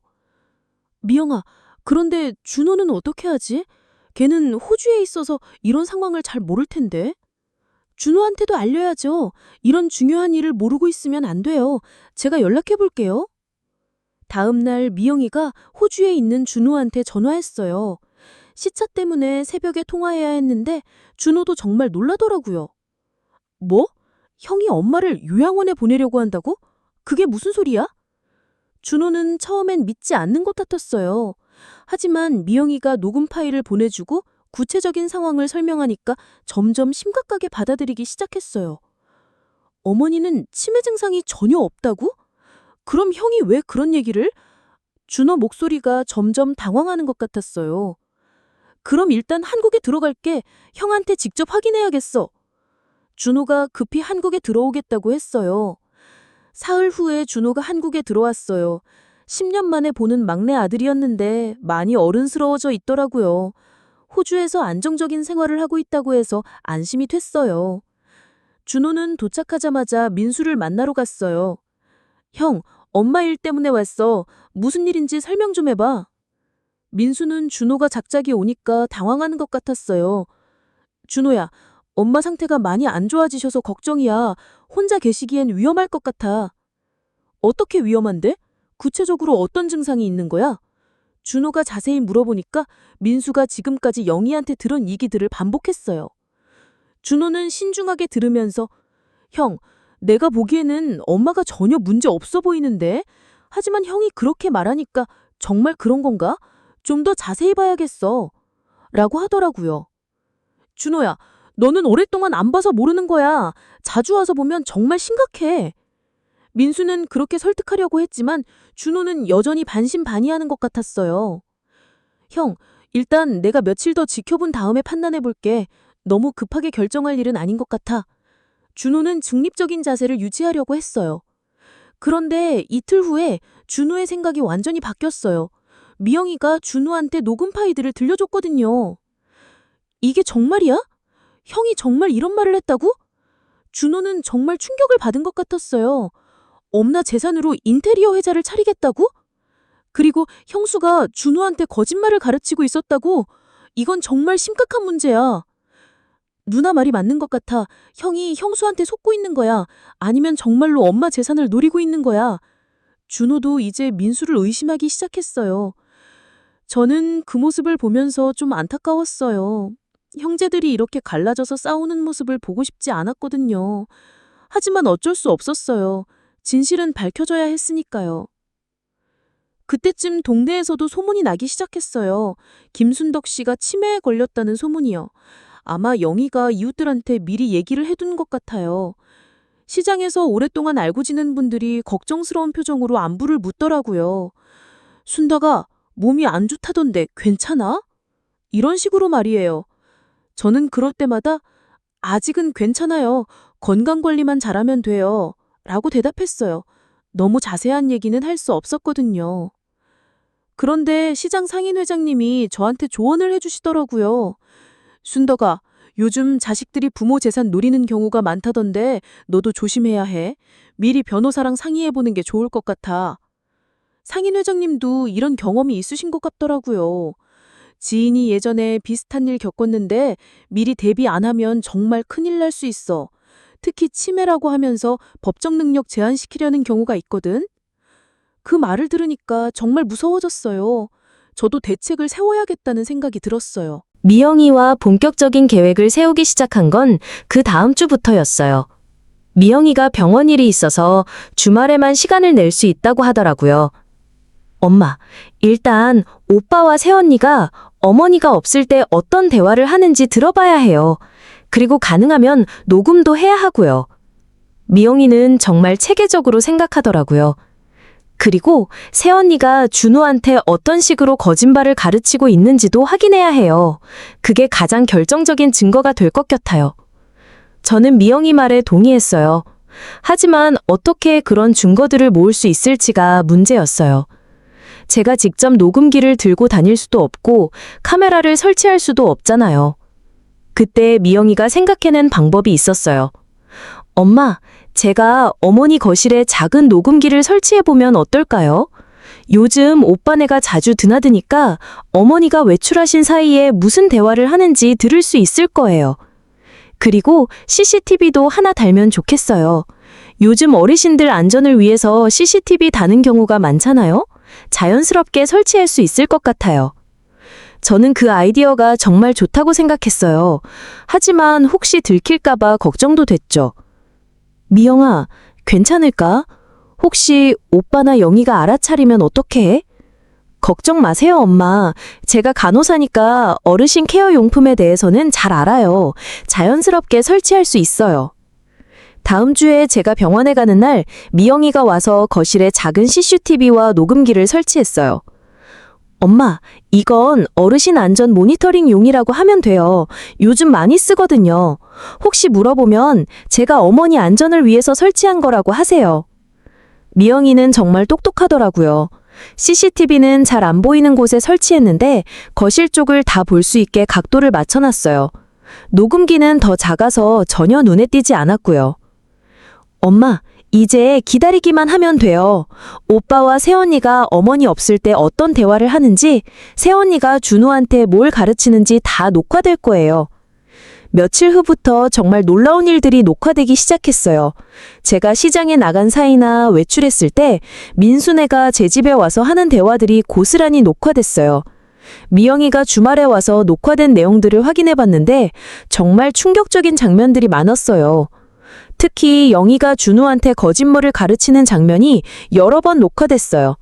Speaker 3: 미영아, 그런데 준호는 어떻게 하지? 걔는 호주에 있어서 이런 상황을 잘 모를 텐데. 준호한테도 알려야죠. 이런 중요한 일을 모르고 있으면 안 돼요. 제가 연락해 볼게요. 다음 날 미영이가 호주에 있는 준호한테 전화했어요. 시차 때문에 새벽에 통화해야 했는데 준호도 정말 놀라더라고요. 뭐? 형이 엄마를 요양원에 보내려고 한다고? 그게 무슨 소리야? 준호는 처음엔 믿지 않는 것 같았어요. 하지만 미영이가 녹음 파일을 보내주고 구체적인 상황을 설명하니까 점점 심각하게 받아들이기 시작했어요. 어머니는 치매 증상이 전혀 없다고? 그럼 형이 왜 그런 얘기를? 준호 목소리가 점점 당황하는 것 같았어요. 그럼 일단 한국에 들어갈게. 형한테 직접 확인해야겠어. 준호가 급히 한국에 들어오겠다고 했어요. 사흘 후에 준호가 한국에 들어왔어요. 10년 만에 보는 막내 아들이었는데 많이 어른스러워져 있더라고요. 호주에서 안정적인 생활을 하고 있다고 해서 안심이 됐어요. 준호는 도착하자마자 민수를 만나러 갔어요. 형, 엄마 일 때문에 왔어. 무슨 일인지 설명 좀 해봐. 민수는 준호가 작작이 오니까 당황하는 것 같았어요. 준호야, 엄마 상태가 많이 안 좋아지셔서 걱정이야. 혼자 계시기엔 위험할 것 같아. 어떻게 위험한데? 구체적으로 어떤 증상이 있는 거야? 준호가 자세히 물어보니까 민수가 지금까지 영희한테 들은 얘기들을 반복했어요. 준호는 신중하게 들으면서 형, 내가 보기에는 엄마가 전혀 문제 없어 보이는데? 하지만 형이 그렇게 말하니까 정말 그런 건가? 좀 더 자세히 봐야겠어. 라고 하더라고요. 준호야, 너는 오랫동안 안 봐서 모르는 거야. 자주 와서 보면 정말 심각해. 민수는 그렇게 설득하려고 했지만 준호는 여전히 반신반의하는 것 같았어요. 형, 일단 내가 며칠 더 지켜본 다음에 판단해 볼게. 너무 급하게 결정할 일은 아닌 것 같아. 준호는 중립적인 자세를 유지하려고 했어요. 그런데 이틀 후에 준호의 생각이 완전히 바뀌었어요. 미영이가 준호한테 녹음 파일들을 들려줬거든요. 이게 정말이야? 형이 정말 이런 말을 했다고? 준호는 정말 충격을 받은 것 같았어요. 엄나 재산으로 인테리어 회사를 차리겠다고? 그리고 형수가 준호한테 거짓말을 가르치고 있었다고? 이건 정말 심각한 문제야. 누나 말이 맞는 것 같아. 형이 형수한테 속고 있는 거야. 아니면 정말로 엄마 재산을 노리고 있는 거야. 준호도 이제 민수를 의심하기 시작했어요. 저는 그 모습을 보면서 좀 안타까웠어요. 형제들이 이렇게 갈라져서 싸우는 모습을 보고 싶지 않았거든요. 하지만 어쩔 수 없었어요. 진실은 밝혀져야 했으니까요. 그때쯤 동네에서도 소문이 나기 시작했어요. 김순덕 씨가 치매에 걸렸다는 소문이요. 아마 영희가 이웃들한테 미리 얘기를 해둔 것 같아요. 시장에서 오랫동안 알고 지낸 분들이 걱정스러운 표정으로 안부를 묻더라고요. 순덕아, 몸이 안 좋다던데 괜찮아? 이런 식으로 말이에요. 저는 그럴 때마다 아직은 괜찮아요. 건강관리만 잘하면 돼요. 라고 대답했어요. 너무 자세한 얘기는 할 수 없었거든요. 그런데 시장 상인회장님이 저한테 조언을 해주시더라고요. 순덕아, 요즘 자식들이 부모 재산 노리는 경우가 많다던데 너도 조심해야 해. 미리 변호사랑 상의해보는 게 좋을 것 같아. 상인회장님도 이런 경험이 있으신 것 같더라고요. 지인이 예전에 비슷한 일 겪었는데 미리 대비 안 하면 정말 큰일 날 수 있어. 특히 치매라고 하면서 법적 능력 제한시키려는 경우가 있거든. 그 말을 들으니까 정말 무서워졌어요. 저도 대책을 세워야겠다는 생각이 들었어요.
Speaker 5: 미영이와 본격적인 계획을 세우기 시작한 건 그 다음 주부터였어요. 미영이가 병원 일이 있어서 주말에만 시간을 낼 수 있다고 하더라고요. 엄마, 일단 오빠와 새언니가 어머니가 없을 때 어떤 대화를 하는지 들어봐야 해요. 그리고 가능하면 녹음도 해야 하고요. 미영이는 정말 체계적으로 생각하더라고요. 그리고 새언니가 준우한테 어떤 식으로 거짓말을 가르치고 있는지도 확인해야 해요. 그게 가장 결정적인 증거가 될 것 같아요. 저는 미영이 말에 동의했어요. 하지만 어떻게 그런 증거들을 모을 수 있을지가 문제였어요. 제가 직접 녹음기를 들고 다닐 수도 없고 카메라를 설치할 수도 없잖아요. 그때 미영이가 생각해낸 방법이 있었어요. 엄마, 제가 어머니 거실에 작은 녹음기를 설치해보면 어떨까요? 요즘 오빠네가 자주 드나드니까 어머니가 외출하신 사이에 무슨 대화를 하는지 들을 수 있을 거예요. 그리고 CCTV도 하나 달면 좋겠어요. 요즘 어르신들 안전을 위해서 CCTV 다는 경우가 많잖아요? 자연스럽게 설치할 수 있을 것 같아요. 저는 그 아이디어가 정말 좋다고 생각했어요. 하지만 혹시 들킬까봐 걱정도 됐죠. 미영아, 괜찮을까? 혹시 오빠나 영희가 알아차리면 어떡해? 걱정 마세요, 엄마. 제가 간호사니까 어르신 케어 용품에 대해서는 잘 알아요. 자연스럽게 설치할 수 있어요. 다음 주에 제가 병원에 가는 날 미영이가 와서 거실에 작은 CCTV와 녹음기를 설치했어요. 엄마, 이건 어르신 안전 모니터링용이라고 하면 돼요. 요즘 많이 쓰거든요. 혹시 물어보면 제가 어머니 안전을 위해서 설치한 거라고 하세요. 미영이는 정말 똑똑하더라고요. CCTV는 잘 안 보이는 곳에 설치했는데 거실 쪽을 다 볼 수 있게 각도를 맞춰놨어요. 녹음기는 더 작아서 전혀 눈에 띄지 않았고요. 엄마, 이제 기다리기만 하면 돼요. 오빠와 새언니가 어머니 없을 때 어떤 대화를 하는지, 새언니가 준우한테 뭘 가르치는지 다 녹화될 거예요. 며칠 후부터 정말 놀라운 일들이 녹화되기 시작했어요. 제가 시장에 나간 사이나 외출했을 때 민수네가 제 집에 와서 하는 대화들이 고스란히 녹화됐어요. 미영이가 주말에 와서 녹화된 내용들을 확인해봤는데 정말 충격적인 장면들이 많았어요. 특히 영희가 준우한테 거짓말을 가르치는 장면이 여러 번 녹화됐어요.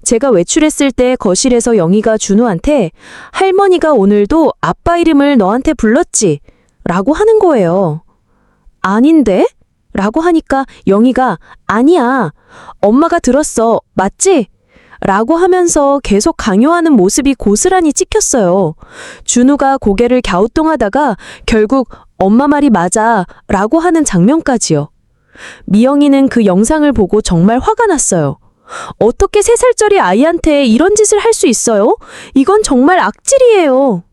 Speaker 5: 제가 외출했을 때 거실에서 영희가 준우한테 할머니가 오늘도 아빠 이름을 너한테 불렀지? 라고 하는 거예요. 아닌데? 라고 하니까 영희가 아니야. 엄마가 들었어. 맞지? 라고 하면서 계속 강요하는 모습이 고스란히 찍혔어요. 준우가 고개를 갸우뚱하다가 결국 엄마 말이 맞아 라고 하는 장면까지요. 미영이는 그 영상을 보고 정말 화가 났어요. 어떻게 3살짜리 아이한테 이런 짓을 할 수 있어요? 이건 정말 악질이에요.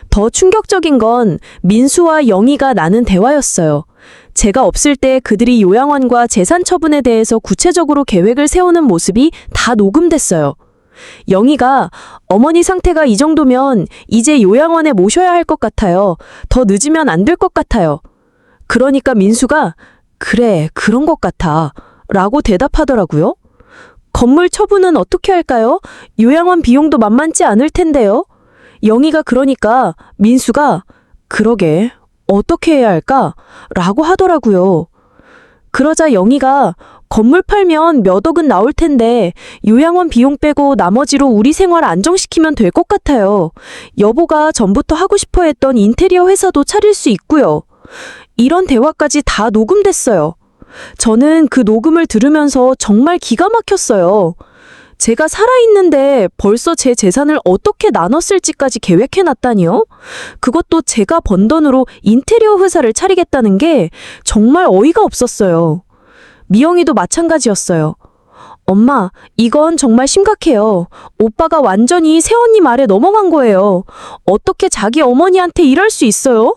Speaker 5: 더 충격적인 건 민수와 영희가 나눈 대화였어요. 제가 없을 때 그들이 요양원과 재산 처분에 대해서 구체적으로 계획을 세우는 모습이 다 녹음됐어요. 영희가 어머니 상태가 이 정도면 이제 요양원에 모셔야 할 것 같아요. 더 늦으면 안 될 것 같아요. 그러니까 민수가 그래, 그런 것 같아 라고 대답하더라고요. 건물 처분은 어떻게 할까요? 요양원 비용도 만만치 않을 텐데요. 영희가 그러니까 민수가 그러게 어떻게 해야 할까? 라고 하더라고요. 그러자 영희가 건물 팔면 몇 억은 나올 텐데 요양원 비용 빼고 나머지로 우리 생활 안정시키면 될 것 같아요. 여보가 전부터 하고 싶어 했던 인테리어 회사도 차릴 수 있고요. 이런 대화까지 다 녹음됐어요. 저는 그 녹음을 들으면서 정말 기가 막혔어요. 제가 살아있는데 벌써 제 재산을 어떻게 나눴을지까지 계획해놨다니요? 그것도 제가 번 돈으로 인테리어 회사를 차리겠다는 게 정말 어이가 없었어요. 미영이도 마찬가지였어요. 엄마, 이건 정말 심각해요. 오빠가 완전히 새언니 말에 넘어간 거예요. 어떻게 자기 어머니한테 이럴 수 있어요?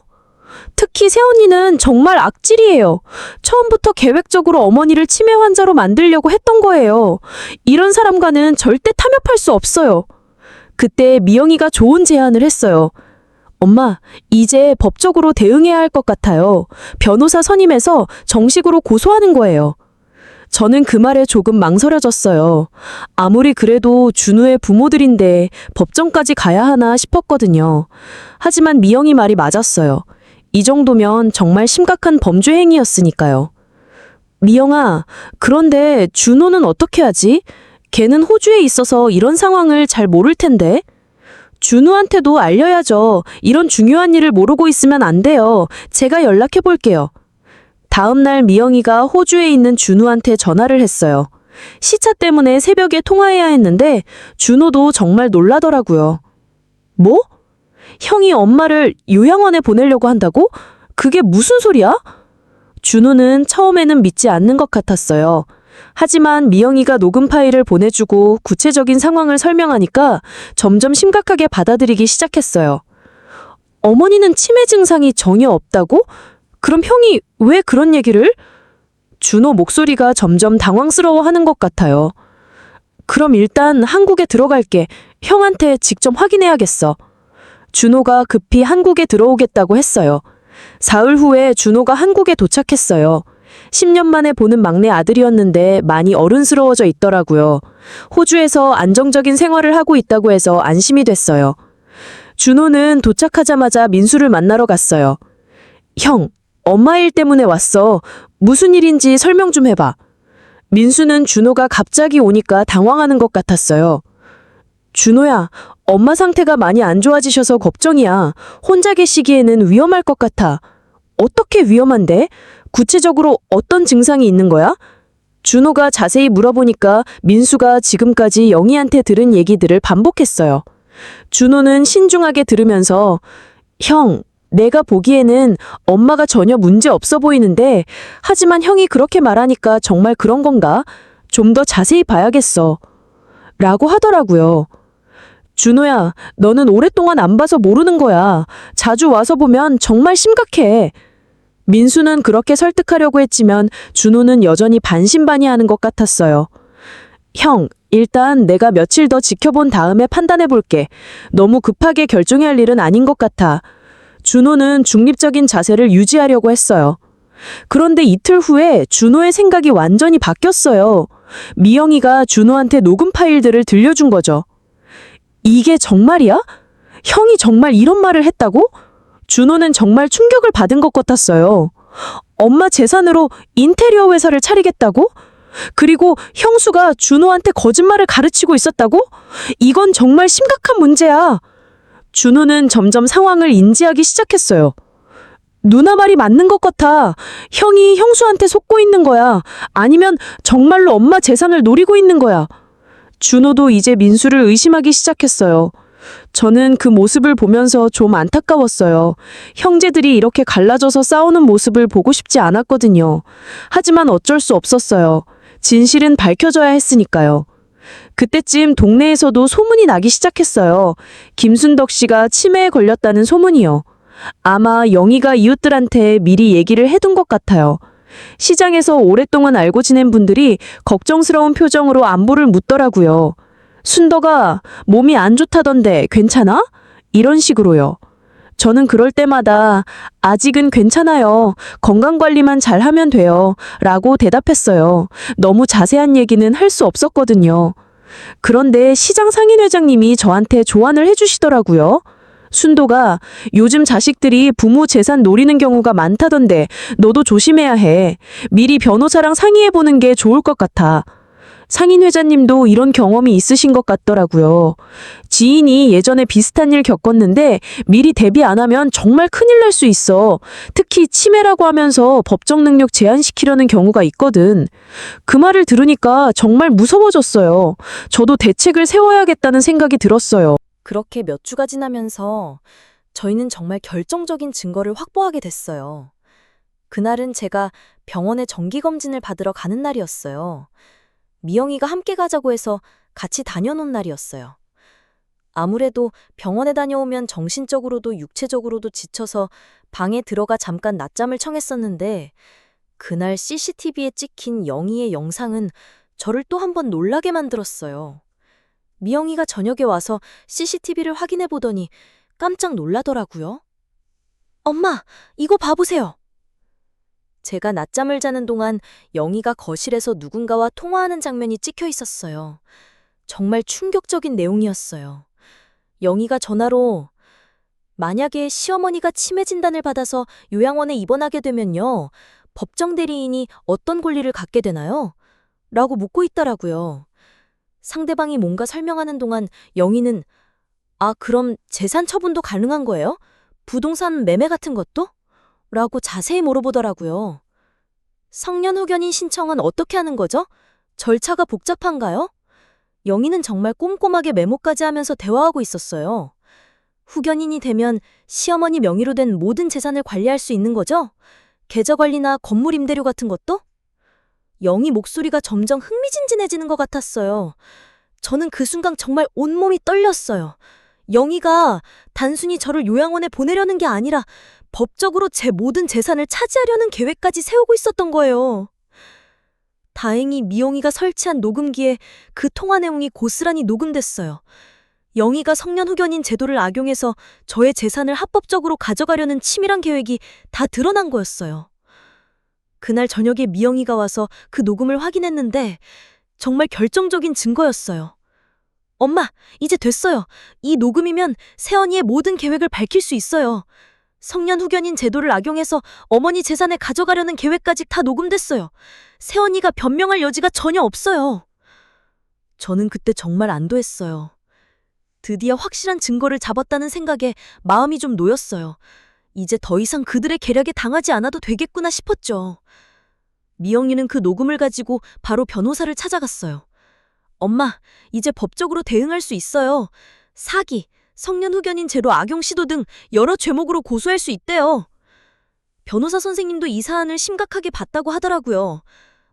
Speaker 5: 특히 새언니는 정말 악질이에요. 처음부터 계획적으로 어머니를 치매 환자로 만들려고 했던 거예요. 이런 사람과는 절대 타협할 수 없어요. 그때 미영이가 좋은 제안을 했어요. 엄마, 이제 법적으로 대응해야 할 것 같아요. 변호사 선임해서 정식으로 고소하는 거예요. 저는 그 말에 조금 망설여졌어요. 아무리 그래도 준우의 부모들인데 법정까지 가야 하나 싶었거든요. 하지만 미영이 말이 맞았어요. 이 정도면 정말 심각한 범죄 행위였으니까요. 미영아, 그런데 준호는 어떻게 하지? 걔는 호주에 있어서 이런 상황을 잘 모를 텐데. 준우한테도 알려야죠. 이런 중요한 일을 모르고 있으면 안 돼요. 제가 연락해 볼게요. 다음 날 미영이가 호주에 있는 준우한테 전화를 했어요. 시차 때문에 새벽에 통화해야 했는데 준호도 정말 놀라더라고요. 뭐? 형이 엄마를 요양원에 보내려고 한다고? 그게 무슨 소리야? 준호는 처음에는 믿지 않는 것 같았어요. 하지만 미영이가 녹음 파일을 보내주고 구체적인 상황을 설명하니까 점점 심각하게 받아들이기 시작했어요. 어머니는 치매 증상이 전혀 없다고? 그럼 형이 왜 그런 얘기를? 준호 목소리가 점점 당황스러워하는 것 같아요. 그럼 일단 한국에 들어갈게. 형한테 직접 확인해야겠어. 준호가 급히 한국에 들어오겠다고 했어요. 사흘 후에 준호가 한국에 도착했어요. 10년 만에 보는 막내 아들이었는데 많이 어른스러워져 있더라고요. 호주에서 안정적인 생활을 하고 있다고 해서 안심이 됐어요. 준호는 도착하자마자 민수를 만나러 갔어요. 형, 엄마 일 때문에 왔어. 무슨 일인지 설명 좀 해봐. 민수는 준호가 갑자기 오니까 당황하는 것 같았어요. 준호야, 엄마 상태가 많이 안 좋아지셔서 걱정이야. 혼자 계시기에는 위험할 것 같아. 어떻게 위험한데? 구체적으로 어떤 증상이 있는 거야? 준호가 자세히 물어보니까 민수가 지금까지 영희한테 들은 얘기들을 반복했어요. 준호는 신중하게 들으면서 형, 내가 보기에는 엄마가 전혀 문제 없어 보이는데 하지만 형이 그렇게 말하니까 정말 그런 건가? 좀 더 자세히 봐야겠어. 라고 하더라고요. 준호야, 너는 오랫동안 안 봐서 모르는 거야. 자주 와서 보면 정말 심각해. 민수는 그렇게 설득하려고 했지만 준호는 여전히 반신반의하는 것 같았어요. 형, 일단 내가 며칠 더 지켜본 다음에 판단해 볼게. 너무 급하게 결정해야 할 일은 아닌 것 같아. 준호는 중립적인 자세를 유지하려고 했어요. 그런데 이틀 후에 준호의 생각이 완전히 바뀌었어요. 미영이가 준호한테 녹음 파일들을 들려준 거죠. 이게 정말이야? 형이 정말 이런 말을 했다고? 준호는 정말 충격을 받은 것 같았어요. 엄마 재산으로 인테리어 회사를 차리겠다고? 그리고 형수가 준호한테 거짓말을 가르치고 있었다고? 이건 정말 심각한 문제야. 준호는 점점 상황을 인지하기 시작했어요. 누나 말이 맞는 것 같아. 형이 형수한테 속고 있는 거야. 아니면 정말로 엄마 재산을 노리고 있는 거야. 준호도 이제 민수를 의심하기 시작했어요. 저는 그 모습을 보면서 좀 안타까웠어요. 형제들이 이렇게 갈라져서 싸우는 모습을 보고 싶지 않았거든요. 하지만 어쩔 수 없었어요. 진실은 밝혀져야 했으니까요. 그때쯤 동네에서도 소문이 나기 시작했어요. 김순덕 씨가 치매에 걸렸다는 소문이요. 아마 영희가 이웃들한테 미리 얘기를 해둔 것 같아요. 시장에서 오랫동안 알고 지낸 분들이 걱정스러운 표정으로 안부를 묻더라고요. 순덕아, 몸이 안 좋다던데 괜찮아? 이런 식으로요. 저는 그럴 때마다 아직은 괜찮아요. 건강관리만 잘하면 돼요. 라고 대답했어요. 너무 자세한 얘기는 할 수 없었거든요. 그런데 시장 상인회장님이 저한테 조언을 해주시더라고요. 순도가 요즘 자식들이 부모 재산 노리는 경우가 많다던데 너도 조심해야 해. 미리 변호사랑 상의해보는 게 좋을 것 같아. 상인 회장님도 이런 경험이 있으신 것 같더라고요. 지인이 예전에 비슷한 일 겪었는데 미리 대비 안 하면 정말 큰일 날 수 있어. 특히 치매라고 하면서 법정 능력 제한시키려는 경우가 있거든. 그 말을 들으니까 정말 무서워졌어요. 저도 대책을 세워야겠다는 생각이 들었어요.
Speaker 4: 그렇게 몇 주가 지나면서 저희는 정말 결정적인 증거를 확보하게 됐어요. 그날은 제가 병원에 정기검진을 받으러 가는 날이었어요. 미영이가 함께 가자고 해서 같이 다녀놓은 날이었어요. 아무래도 병원에 다녀오면 정신적으로도 육체적으로도 지쳐서 방에 들어가 잠깐 낮잠을 청했었는데 그날 CCTV에 찍힌 영희의 영상은 저를 또 한 번 놀라게 만들었어요. 미영이가 저녁에 와서 CCTV를 확인해 보더니 깜짝 놀라더라고요. 엄마, 이거 봐보세요. 제가 낮잠을 자는 동안 영희가 거실에서 누군가와 통화하는 장면이 찍혀 있었어요. 정말 충격적인 내용이었어요. 영희가 전화로 만약에 시어머니가 치매 진단을 받아서 요양원에 입원하게 되면요, 법정 대리인이 어떤 권리를 갖게 되나요? 라고 묻고 있더라고요. 상대방이 뭔가 설명하는 동안 영희는 그럼 재산 처분도 가능한 거예요? 부동산 매매 같은 것도? 라고 자세히 물어보더라고요. 성년 후견인 신청은 어떻게 하는 거죠? 절차가 복잡한가요? 영희는 정말 꼼꼼하게 메모까지 하면서 대화하고 있었어요. 후견인이 되면 시어머니 명의로 된 모든 재산을 관리할 수 있는 거죠? 계좌 관리나 건물 임대료 같은 것도? 영희 목소리가 점점 흥미진진해지는 것 같았어요. 저는 그 순간 정말 온몸이 떨렸어요. 영희가 단순히 저를 요양원에 보내려는 게 아니라 법적으로 제 모든 재산을 차지하려는 계획까지 세우고 있었던 거예요. 다행히 미영이가 설치한 녹음기에 그 통화 내용이 고스란히 녹음됐어요. 영희가 성년 후견인 제도를 악용해서 저의 재산을 합법적으로 가져가려는 치밀한 계획이 다 드러난 거였어요. 그날 저녁에 미영이가 와서 그 녹음을 확인했는데 정말 결정적인 증거였어요. 엄마, 이제 됐어요. 이 녹음이면 세연이의 모든 계획을 밝힐 수 있어요. 성년 후견인 제도를 악용해서 어머니 재산을 가져가려는 계획까지 다 녹음됐어요. 세연이가 변명할 여지가 전혀 없어요. 저는 그때 정말 안도했어요. 드디어 확실한 증거를 잡았다는 생각에 마음이 좀 놓였어요. 이제 더 이상 그들의 계략에 당하지 않아도 되겠구나 싶었죠. 미영이는 그 녹음을 가지고 바로 변호사를 찾아갔어요. 엄마, 이제 법적으로 대응할 수 있어요. 사기, 성년 후견인 제로 악용 시도 등 여러 죄목으로 고소할 수 있대요. 변호사 선생님도 이 사안을 심각하게 봤다고 하더라고요.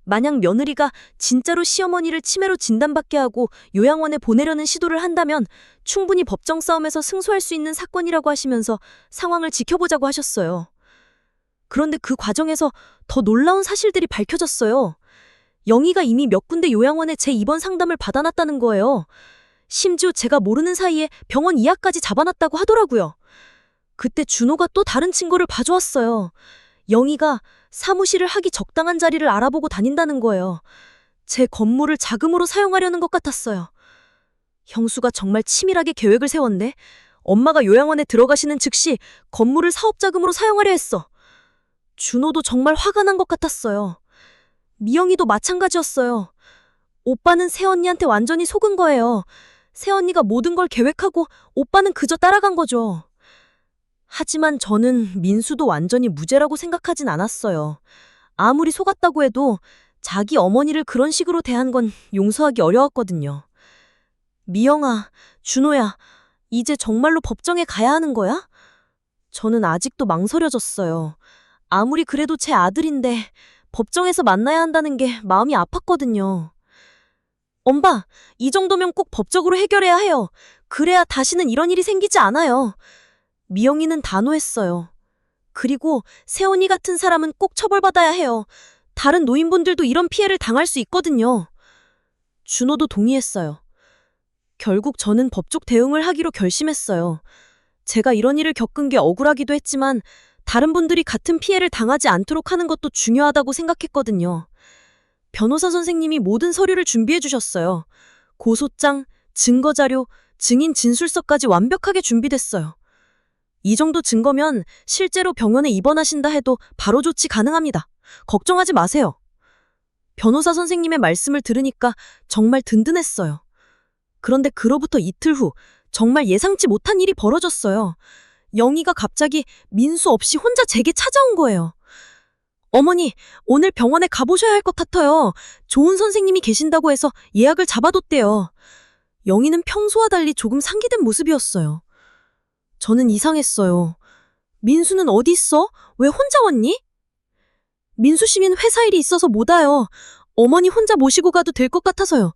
Speaker 4: 만약 며느리가 진짜로 시어머니를 치매로 진단받게 하고 요양원에 보내려는 시도를 한다면 충분히 법정 싸움에서 승소할 수 있는 사건이라고 하시면서 상황을 지켜보자고 하셨어요. 그런데 그 과정에서 더 놀라운 사실들이 밝혀졌어요. 영희가 이미 몇 군데 요양원에 제 입원 상담을 받아놨다는 거예요. 심지어 제가 모르는 사이에 병원 예약까지 잡아놨다고 하더라고요. 그때 준호가 또 다른 친구를 봐주었어요. 영희가 사무실을 하기 적당한 자리를 알아보고 다닌다는 거예요. 제 건물을 자금으로 사용하려는 것 같았어요. 형수가 정말 치밀하게 계획을 세웠네. 엄마가 요양원에 들어가시는 즉시 건물을 사업자금으로 사용하려 했어. 준호도 정말 화가 난 것 같았어요. 미영이도 마찬가지였어요. 오빠는 새언니한테 완전히 속은 거예요. 새언니가 모든 걸 계획하고 오빠는 그저 따라간 거죠. 하지만 저는 민수도 완전히 무죄라고 생각하진 않았어요. 아무리 속았다고 해도 자기 어머니를 그런 식으로 대한 건 용서하기 어려웠거든요. 미영아, 준호야, 이제 정말로 법정에 가야 하는 거야? 저는 아직도 망설여졌어요. 아무리 그래도 제 아들인데 법정에서 만나야 한다는 게 마음이 아팠거든요. 엄마, 이 정도면 꼭 법적으로 해결해야 해요. 그래야 다시는 이런 일이 생기지 않아요. 미영이는 단호했어요. 그리고 세훈이 같은 사람은 꼭 처벌받아야 해요. 다른 노인분들도 이런 피해를 당할 수 있거든요. 준호도 동의했어요. 결국 저는 법적 대응을 하기로 결심했어요. 제가 이런 일을 겪은 게 억울하기도 했지만 다른 분들이 같은 피해를 당하지 않도록 하는 것도 중요하다고 생각했거든요. 변호사 선생님이 모든 서류를 준비해 주셨어요. 고소장, 증거자료, 증인 진술서까지 완벽하게 준비됐어요. 이 정도 증거면 실제로 병원에 입원하신다 해도 바로 조치 가능합니다. 걱정하지 마세요. 변호사 선생님의 말씀을 들으니까 정말 든든했어요. 그런데 그로부터 이틀 후 정말 예상치 못한 일이 벌어졌어요. 영희가 갑자기 민수 없이 혼자 제게 찾아온 거예요. 어머니, 오늘 병원에 가보셔야 할 것 같아요. 좋은 선생님이 계신다고 해서 예약을 잡아뒀대요. 영희는 평소와 달리 조금 상기된 모습이었어요. 저는 이상했어요. 민수는 어디 있어? 왜 혼자 왔니? 민수 씨는 회사 일이 있어서 못 와요. 어머니 혼자 모시고 가도 될 것 같아서요.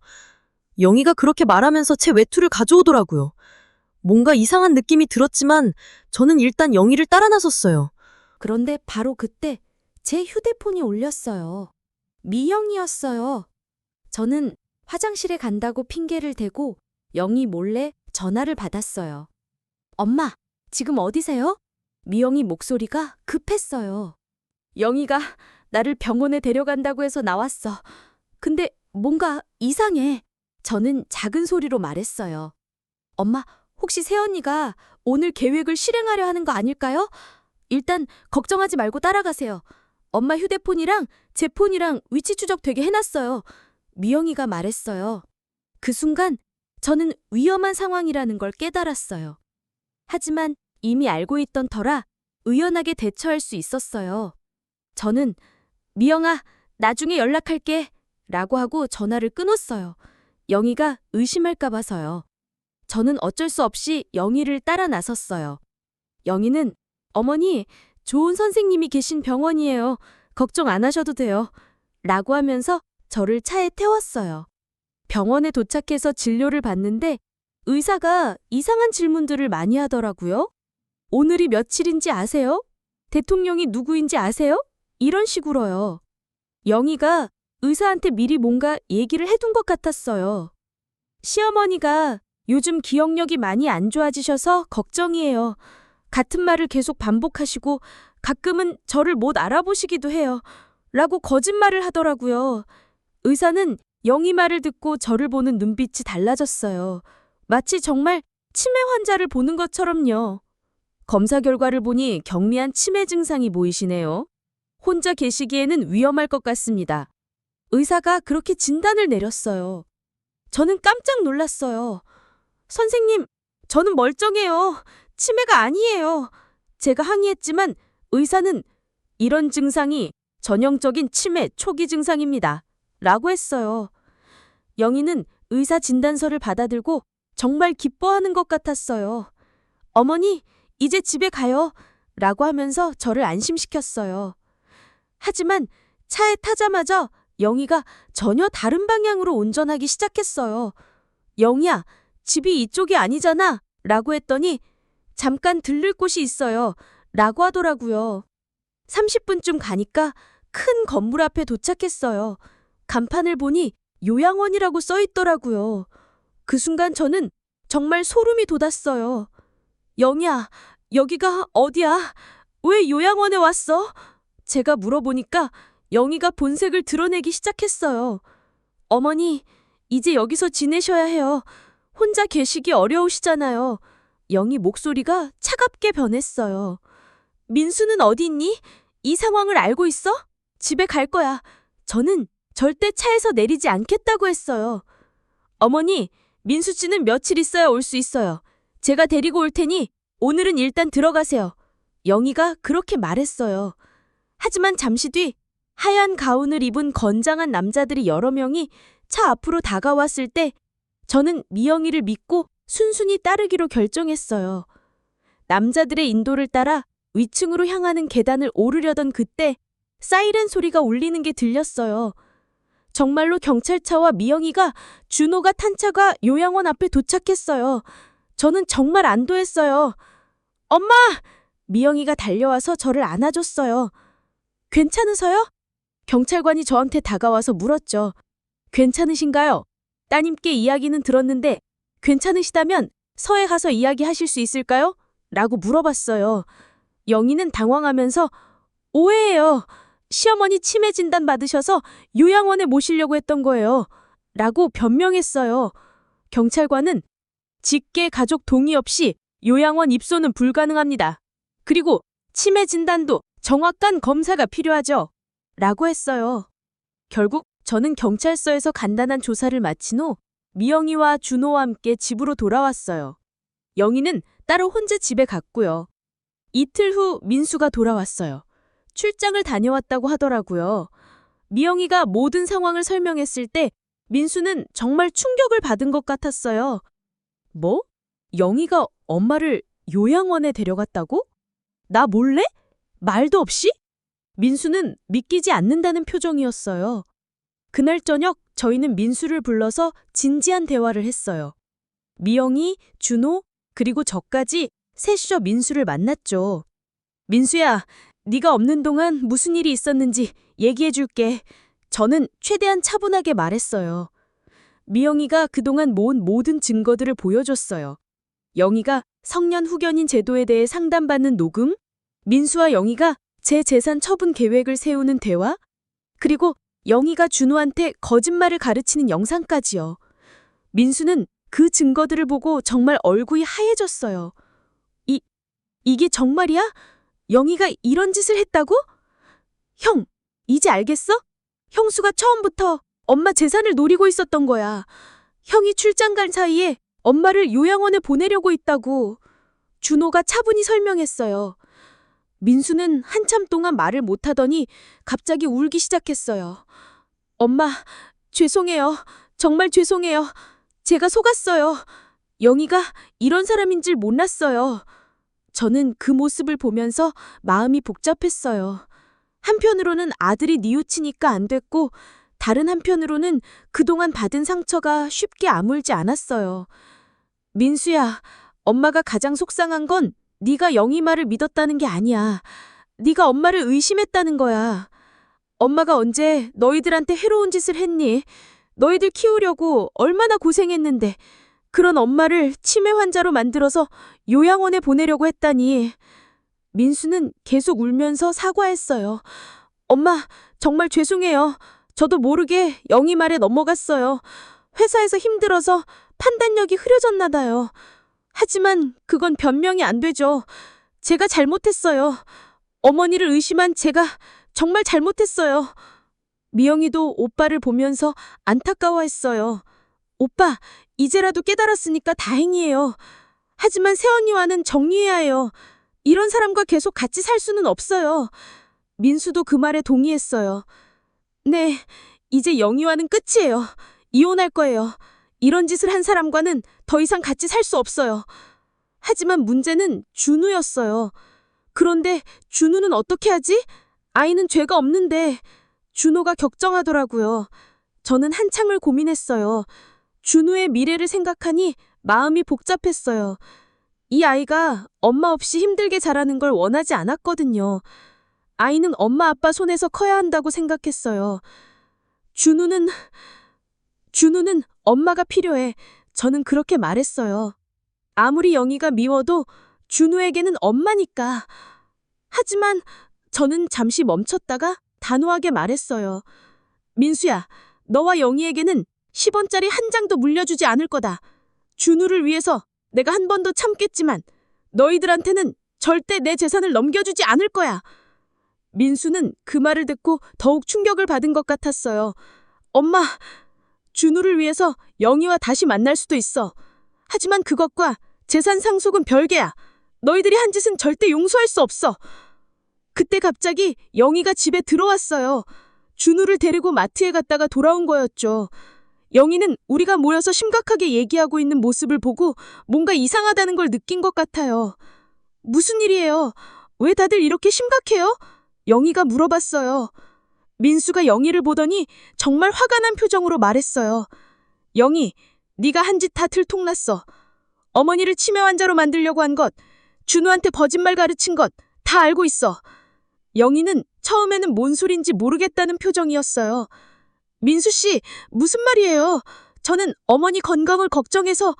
Speaker 4: 영희가 그렇게 말하면서 제 외투를 가져오더라고요. 뭔가 이상한 느낌이 들었지만 저는 일단 영희를 따라 나섰어요.
Speaker 1: 그런데 바로 그때 제 휴대폰이 울렸어요. 미영이었어요. 저는 화장실에 간다고 핑계를 대고 영희 몰래 전화를 받았어요. 엄마, 지금 어디세요? 미영이 목소리가 급했어요. 영희가 나를 병원에 데려간다고 해서 나왔어. 근데 뭔가 이상해. 저는 작은 소리로 말했어요. 엄마, 혹시 새언니가 오늘 계획을 실행하려 하는 거 아닐까요? 일단 걱정하지 말고 따라가세요. 엄마 휴대폰이랑 제 폰이랑 위치 추적 되게 해놨어요. 미영이가 말했어요. 그 순간 저는 위험한 상황이라는 걸 깨달았어요. 하지만 이미 알고 있던 터라 의연하게 대처할 수 있었어요. 저는 미영아, 나중에 연락할게 라고 하고 전화를 끊었어요. 영희가 의심할까 봐서요. 저는 어쩔 수 없이 영희를 따라 나섰어요. 영희는 어머니, 좋은 선생님이 계신 병원이에요. 걱정 안 하셔도 돼요. 라고 하면서 저를 차에 태웠어요. 병원에 도착해서 진료를 받는데 의사가 이상한 질문들을 많이 하더라고요. 오늘이 며칠인지 아세요? 대통령이 누구인지 아세요? 이런 식으로요. 영희가 의사한테 미리 뭔가 얘기를 해둔 것 같았어요. 시어머니가 요즘 기억력이 많이 안 좋아지셔서 걱정이에요. 같은 말을 계속 반복하시고 가끔은 저를 못 알아보시기도 해요. 라고 거짓말을 하더라고요. 의사는 영희 말을 듣고 저를 보는 눈빛이 달라졌어요. 마치 정말 치매 환자를 보는 것처럼요. 검사 결과를 보니 경미한 치매 증상이 보이시네요. 혼자 계시기에는 위험할 것 같습니다. 의사가 그렇게 진단을 내렸어요. 저는 깜짝 놀랐어요. 선생님, 저는 멀쩡해요. 치매가 아니에요. 제가 항의했지만 의사는 이런 증상이 전형적인 치매 초기 증상입니다. 라고 했어요. 영희는 의사 진단서를 받아들고 정말 기뻐하는 것 같았어요. 어머니, 이제 집에 가요. 라고 하면서 저를 안심시켰어요. 하지만 차에 타자마자 영희가 전혀 다른 방향으로 운전하기 시작했어요. 영희야, 집이 이쪽이 아니잖아. 라고 했더니 잠깐 들를 곳이 있어요. 라고 하더라고요. 30분쯤 가니까 큰 건물 앞에 도착했어요. 간판을 보니 요양원이라고 써 있더라고요. 그 순간 저는 정말 소름이 돋았어요. 영희야, 여기가 어디야? 왜 요양원에 왔어? 제가 물어보니까 영희가 본색을 드러내기 시작했어요. 어머니, 이제 여기서 지내셔야 해요. 혼자 계시기 어려우시잖아요. 영희 목소리가 차갑게 변했어요. 민수는 어디 있니? 이 상황을 알고 있어? 집에 갈 거야. 저는 절대 차에서 내리지 않겠다고 했어요. 어머니, 민수 씨는 며칠 있어야 올 수 있어요. 제가 데리고 올 테니 오늘은 일단 들어가세요. 영희가 그렇게 말했어요. 하지만 잠시 뒤 하얀 가운을 입은 건장한 남자들이 여러 명이 차 앞으로 다가왔을 때 저는 미영이를 믿고 순순히 따르기로 결정했어요. 남자들의 인도를 따라 위층으로 향하는 계단을 오르려던 그때 사이렌 소리가 울리는 게 들렸어요. 정말로 경찰차와 미영이가 준호가 탄 차가 요양원 앞에 도착했어요. 저는 정말 안도했어요. 엄마! 미영이가 달려와서 저를 안아줬어요. 괜찮으세요? 경찰관이 저한테 다가와서 물었죠. 괜찮으신가요? 따님께 이야기는 들었는데 괜찮으시다면 서에 가서 이야기하실 수 있을까요? 라고 물어봤어요. 영희는 당황하면서 오해예요. 시어머니 치매 진단 받으셔서 요양원에 모시려고 했던 거예요. 라고 변명했어요. 경찰관은 직계 가족 동의 없이 요양원 입소는 불가능합니다. 그리고 치매 진단도 정확한 검사가 필요하죠. 라고 했어요. 결국 저는 경찰서에서 간단한 조사를 마친 후 미영이와 준호와 함께 집으로 돌아왔어요. 영희는 따로 혼자 집에 갔고요. 이틀 후 민수가 돌아왔어요. 출장을 다녀왔다고 하더라고요. 미영이가 모든 상황을 설명했을 때 민수는 정말 충격을 받은 것 같았어요. 뭐? 영희가 엄마를 요양원에 데려갔다고? 나 몰래? 말도 없이? 민수는 믿기지 않는다는 표정이었어요. 그날 저녁 저희는 민수를 불러서 진지한 대화를 했어요. 미영이, 준호, 그리고 저까지 셋이서 민수를 만났죠. 민수야, 네가 없는 동안 무슨 일이 있었는지 얘기해 줄게. 저는 최대한 차분하게 말했어요.
Speaker 3: 미영이가 그동안 모은 모든 증거들을 보여줬어요. 영희가 성년 후견인 제도에 대해 상담받는 녹음, 민수와 영희가 제 재산 처분 계획을 세우는 대화, 그리고 영희가 준우한테 거짓말을 가르치는 영상까지요. 민수는 그 증거들을 보고 정말 얼굴이 하얘졌어요. 이게 정말이야? 영희가 이런 짓을 했다고? 형, 이제 알겠어? 형수가 처음부터 엄마 재산을 노리고 있었던 거야. 형이 출장 간 사이에 엄마를 요양원에 보내려고 했다고. 준호가 차분히 설명했어요. 민수는 한참 동안 말을 못하더니 갑자기 울기 시작했어요. 엄마, 죄송해요. 정말 죄송해요. 제가 속았어요. 영희가 이런 사람인 줄 몰랐어요. 저는 그 모습을 보면서 마음이 복잡했어요. 한편으로는 아들이 뉘우치니까 안 됐고, 다른 한편으로는 그동안 받은 상처가 쉽게 아물지 않았어요. 민수야, 엄마가 가장 속상한 건 네가 영희 말을 믿었다는 게 아니야. 네가 엄마를 의심했다는 거야. 엄마가 언제 너희들한테 해로운 짓을 했니? 너희들 키우려고 얼마나 고생했는데 그런 엄마를 치매 환자로 만들어서 요양원에 보내려고 했다니. 민수는 계속 울면서 사과했어요. 엄마, 정말 죄송해요. 저도 모르게 영희 말에 넘어갔어요. 회사에서 힘들어서 판단력이 흐려졌나 봐요. 하지만 그건 변명이 안 되죠. 제가 잘못했어요. 어머니를 의심한 제가 정말 잘못했어요. 미영이도 오빠를 보면서 안타까워했어요. 오빠, 이제라도 깨달았으니까 다행이에요. 하지만 새언니와는 정리해야 해요. 이런 사람과 계속 같이 살 수는 없어요. 민수도 그 말에 동의했어요. 네, 이제 영희와는 끝이에요. 이혼할 거예요. 이런 짓을 한 사람과는 더 이상 같이 살 수 없어요. 하지만 문제는 준우였어요. 그런데 준우는 어떻게 하지? 아이는 죄가 없는데. 준호가 격정하더라고요. 저는 한참을 고민했어요. 준우의 미래를 생각하니 마음이 복잡했어요. 이 아이가 엄마 없이 힘들게 자라는 걸 원하지 않았거든요. 아이는 엄마 아빠 손에서 커야 한다고 생각했어요. 준우는 엄마가 필요해. 저는 그렇게 말했어요. 아무리 영희가 미워도 준우에게는 엄마니까. 하지만 저는 잠시 멈췄다가 단호하게 말했어요. 민수야, 너와 영희에게는 10원짜리 한 장도 물려주지 않을 거다. 준우를 위해서 내가 한 번 더 참겠지만 너희들한테는 절대 내 재산을 넘겨주지 않을 거야. 민수는 그 말을 듣고 더욱 충격을 받은 것 같았어요. 엄마, 준우를 위해서 영희와 다시 만날 수도 있어. 하지만 그것과 재산 상속은 별개야. 너희들이 한 짓은 절대 용서할 수 없어. 그때 갑자기 영희가 집에 들어왔어요. 준우를 데리고 마트에 갔다가 돌아온 거였죠. 영희는 우리가 모여서 심각하게 얘기하고 있는 모습을 보고 뭔가 이상하다는 걸 느낀 것 같아요. 무슨 일이에요? 왜 다들 이렇게 심각해요? 영희가 물어봤어요. 민수가 영희를 보더니 정말 화가 난 표정으로 말했어요. 영희, 네가 한 짓 다 들통났어. 어머니를 치매 환자로 만들려고 한 것, 준우한테 거짓말 가르친 것 다 알고 있어. 영희는 처음에는 뭔 소린지 모르겠다는 표정이었어요. 민수 씨, 무슨 말이에요? 저는 어머니 건강을 걱정해서.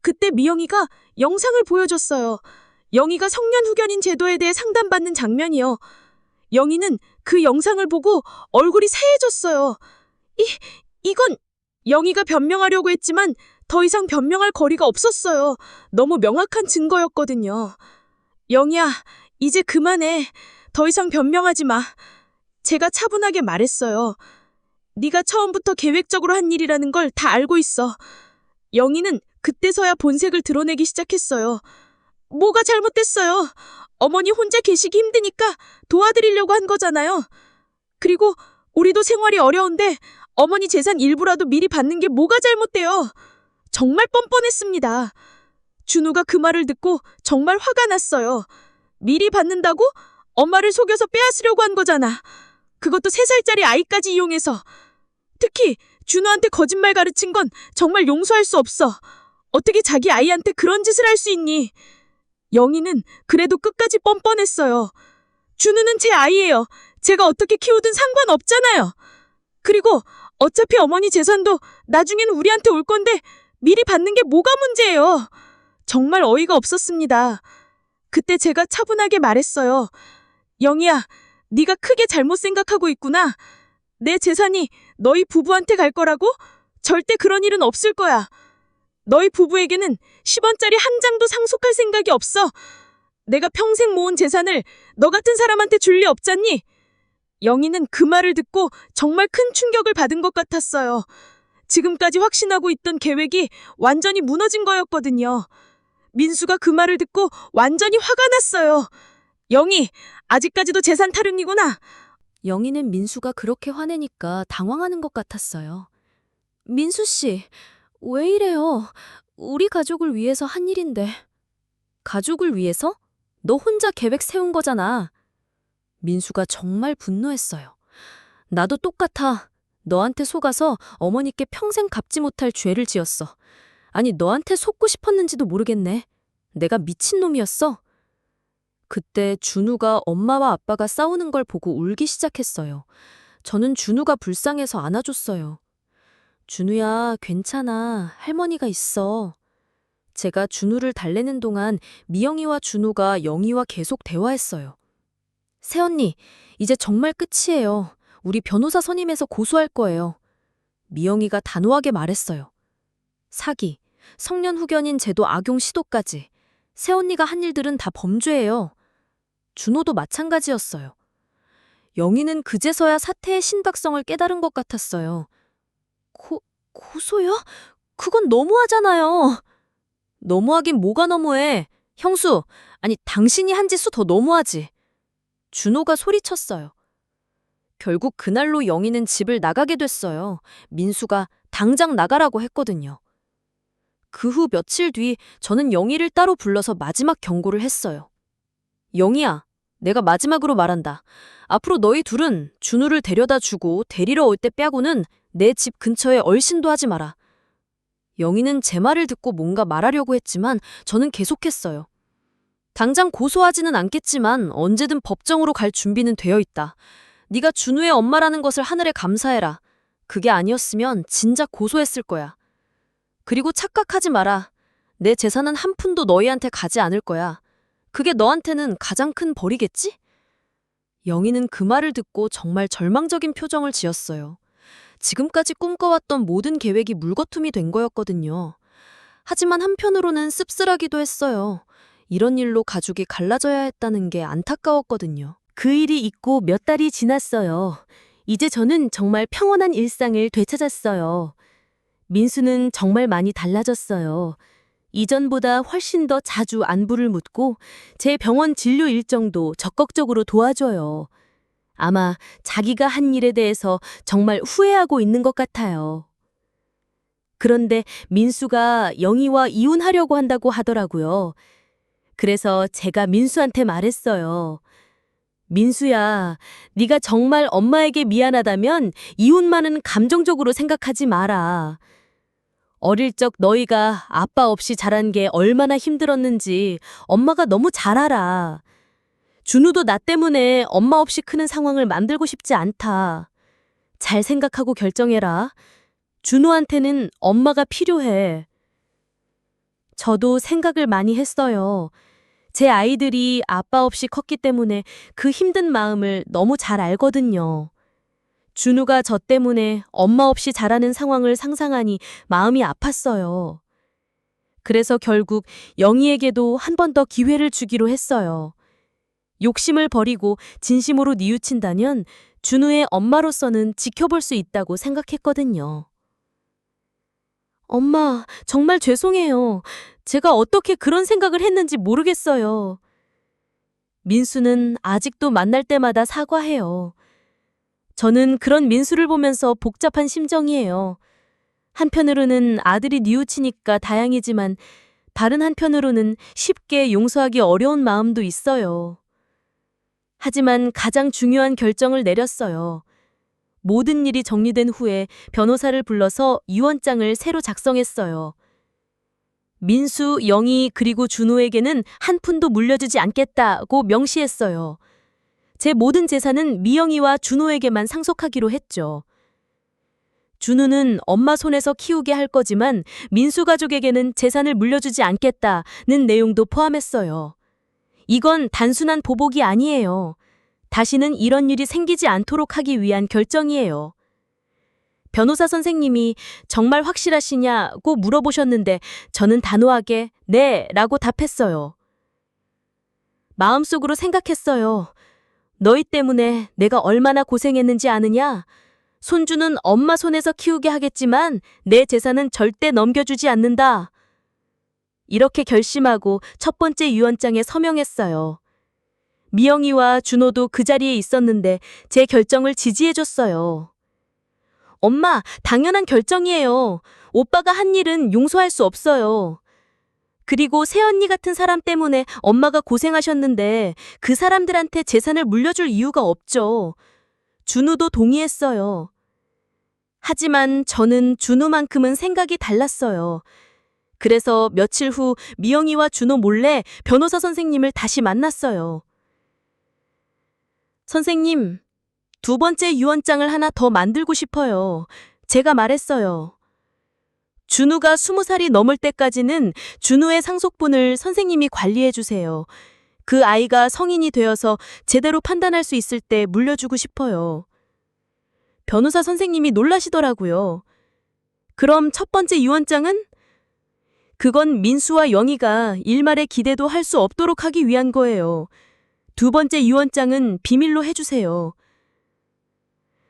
Speaker 3: 그때 미영이가 영상을 보여줬어요. 영희가 성년 후견인 제도에 대해 상담받는 장면이요. 영희는 그 영상을 보고 얼굴이 새해졌어요. 이건 영희가 변명하려고 했지만 더 이상 변명할 거리가 없었어요. 너무 명확한 증거였거든요. 영희야, 이제 그만해. 더 이상 변명하지 마. 제가 차분하게 말했어요. 네가 처음부터 계획적으로 한 일이라는 걸 다 알고 있어. 영희는 그때서야 본색을 드러내기 시작했어요. 뭐가 잘못됐어요? 어머니 혼자 계시기 힘드니까 도와드리려고 한 거잖아요. 그리고 우리도 생활이 어려운데 어머니 재산 일부라도 미리 받는 게 뭐가 잘못돼요? 정말 뻔뻔했습니다. 준우가 그 말을 듣고 정말 화가 났어요. 미리 받는다고? 엄마를 속여서 빼앗으려고 한 거잖아. 그것도 3살짜리 아이까지 이용해서. 특히 준우한테 거짓말 가르친 건 정말 용서할 수 없어. 어떻게 자기 아이한테 그런 짓을 할 수 있니? 영희는 그래도 끝까지 뻔뻔했어요. 준우는 제 아이예요. 제가 어떻게 키우든 상관없잖아요. 그리고 어차피 어머니 재산도 나중엔 우리한테 올 건데 미리 받는 게 뭐가 문제예요. 정말 어이가 없었습니다. 그때 제가 차분하게 말했어요. 영희야, 네가 크게 잘못 생각하고 있구나. 내 재산이 너희 부부한테 갈 거라고? 절대 그런 일은 없을 거야. 너희 부부에게는 10원짜리 한 장도 상속할 생각이 없어. 내가 평생 모은 재산을 너 같은 사람한테 줄 리 없잖니? 영희는 그 말을 듣고 정말 큰 충격을 받은 것 같았어요. 지금까지 확신하고 있던 계획이 완전히 무너진 거였거든요. 민수가 그 말을 듣고 완전히 화가 났어요. 영희, 아직까지도 재산 타령이구나.
Speaker 4: 영희는 민수가 그렇게 화내니까 당황하는 것 같았어요. 민수 씨, 왜 이래요? 우리 가족을 위해서 한 일인데. 가족을 위해서? 너 혼자 계획 세운 거잖아. 민수가 정말 분노했어요. 나도 똑같아. 너한테 속아서 어머니께 평생 갚지 못할 죄를 지었어. 아니, 너한테 속고 싶었는지도 모르겠네. 내가 미친놈이었어? 그때 준우가 엄마와 아빠가 싸우는 걸 보고 울기 시작했어요. 저는 준우가 불쌍해서 안아줬어요. 준우야, 괜찮아. 할머니가 있어. 제가 준우를 달래는 동안 미영이와 준우가 영희와 계속 대화했어요. 새언니, 이제 정말 끝이에요. 우리 변호사 선임해서 고소할 거예요. 미영이가 단호하게 말했어요. 사기, 성년 후견인 제도 악용 시도까지. 새언니가 한 일들은 다 범죄예요. 준호도 마찬가지였어요. 영희는 그제서야 사태의 심각성을 깨달은 것 같았어요. 고소요? 그건 너무하잖아요. 너무하긴 뭐가 너무해. 형수, 아니 당신이 한 짓수 더 너무하지. 준호가 소리쳤어요. 결국 그날로 영희는 집을 나가게 됐어요. 민수가 당장 나가라고 했거든요. 그 후 며칠 뒤 저는 영희를 따로 불러서 마지막 경고를 했어요. 영희야, 내가 마지막으로 말한다. 앞으로 너희 둘은 준우를 데려다 주고 데리러 올 때 빼고는 내 집 근처에 얼씬도 하지 마라. 영희는 제 말을 듣고 뭔가 말하려고 했지만 저는 계속했어요. 당장 고소하지는 않겠지만 언제든 법정으로 갈 준비는 되어 있다. 네가 준우의 엄마라는 것을 하늘에 감사해라. 그게 아니었으면 진작 고소했을 거야. 그리고 착각하지 마라. 내 재산은 한 푼도 너희한테 가지 않을 거야. 그게 너한테는 가장 큰 벌이겠지? 영희는 그 말을 듣고 정말 절망적인 표정을 지었어요. 지금까지 꿈꿔왔던 모든 계획이 물거품이 된 거였거든요. 하지만 한편으로는 씁쓸하기도 했어요. 이런 일로 가족이 갈라져야 했다는 게 안타까웠거든요.
Speaker 5: 그 일이 있고 몇 달이 지났어요. 이제 저는 정말 평온한 일상을 되찾았어요. 민수는 정말 많이 달라졌어요. 이전보다 훨씬 더 자주 안부를 묻고 제 병원 진료 일정도 적극적으로 도와줘요. 아마 자기가 한 일에 대해서 정말 후회하고 있는 것 같아요. 그런데 민수가 영희와 이혼하려고 한다고 하더라고요. 그래서 제가 민수한테 말했어요. 민수야, 네가 정말 엄마에게 미안하다면 이혼만은 감정적으로 생각하지 마라. 어릴 적 너희가 아빠 없이 자란 게 얼마나 힘들었는지 엄마가 너무 잘 알아. 준우도 나 때문에 엄마 없이 크는 상황을 만들고 싶지 않다. 잘 생각하고 결정해라. 준우한테는 엄마가 필요해. 저도 생각을 많이 했어요. 제 아이들이 아빠 없이 컸기 때문에 그 힘든 마음을 너무 잘 알거든요. 준우가 저 때문에 엄마 없이 자라는 상황을 상상하니 마음이 아팠어요. 그래서 결국 영희에게도 한 번 더 기회를 주기로 했어요. 욕심을 버리고 진심으로 뉘우친다면 준우의 엄마로서는 지켜볼 수 있다고 생각했거든요. 엄마, 정말 죄송해요. 제가 어떻게 그런 생각을 했는지 모르겠어요. 민수는 아직도 만날 때마다 사과해요. 저는 그런 민수를 보면서 복잡한 심정이에요. 한편으로는 아들이 뉘우치니까 다행이지만 다른 한편으로는 쉽게 용서하기 어려운 마음도 있어요. 하지만 가장 중요한 결정을 내렸어요. 모든 일이 정리된 후에 변호사를 불러서 유언장을 새로 작성했어요. 민수, 영희 그리고 준호에게는 한 푼도 물려주지 않겠다고 명시했어요. 제 모든 재산은 미영이와 준호에게만 상속하기로 했죠. 준우는 엄마 손에서 키우게 할 거지만 민수 가족에게는 재산을 물려주지 않겠다는 내용도 포함했어요. 이건 단순한 보복이 아니에요. 다시는 이런 일이 생기지 않도록 하기 위한 결정이에요. 변호사 선생님이 정말 확실하시냐고 물어보셨는데 저는 단호하게 네 라고 답했어요. 마음속으로 생각했어요. 너희 때문에 내가 얼마나 고생했는지 아느냐? 손주는 엄마 손에서 키우게 하겠지만 내 재산은 절대 넘겨주지 않는다. 이렇게 결심하고 첫 번째 유언장에 서명했어요. 미영이와 준호도 그 자리에 있었는데 제 결정을 지지해줬어요. 엄마, 당연한 결정이에요. 오빠가 한 일은 용서할 수 없어요. 그리고 새언니 같은 사람 때문에 엄마가 고생하셨는데 그 사람들한테 재산을 물려줄 이유가 없죠. 준우도 동의했어요. 하지만 저는 준우만큼은 생각이 달랐어요. 그래서 며칠 후 미영이와 준호 몰래 변호사 선생님을 다시 만났어요. 선생님, 두 번째 유언장을 하나 더 만들고 싶어요. 제가 말했어요. 준우가 20살이 넘을 때까지는 준우의 상속분을 선생님이 관리해 주세요. 그 아이가 성인이 되어서 제대로 판단할 수 있을 때 물려주고 싶어요. 변호사 선생님이 놀라시더라고요. 그럼 첫 번째 유언장은? 그건 민수와 영희가 일말의 기대도 할 수 없도록 하기 위한 거예요. 두 번째 유언장은 비밀로 해주세요.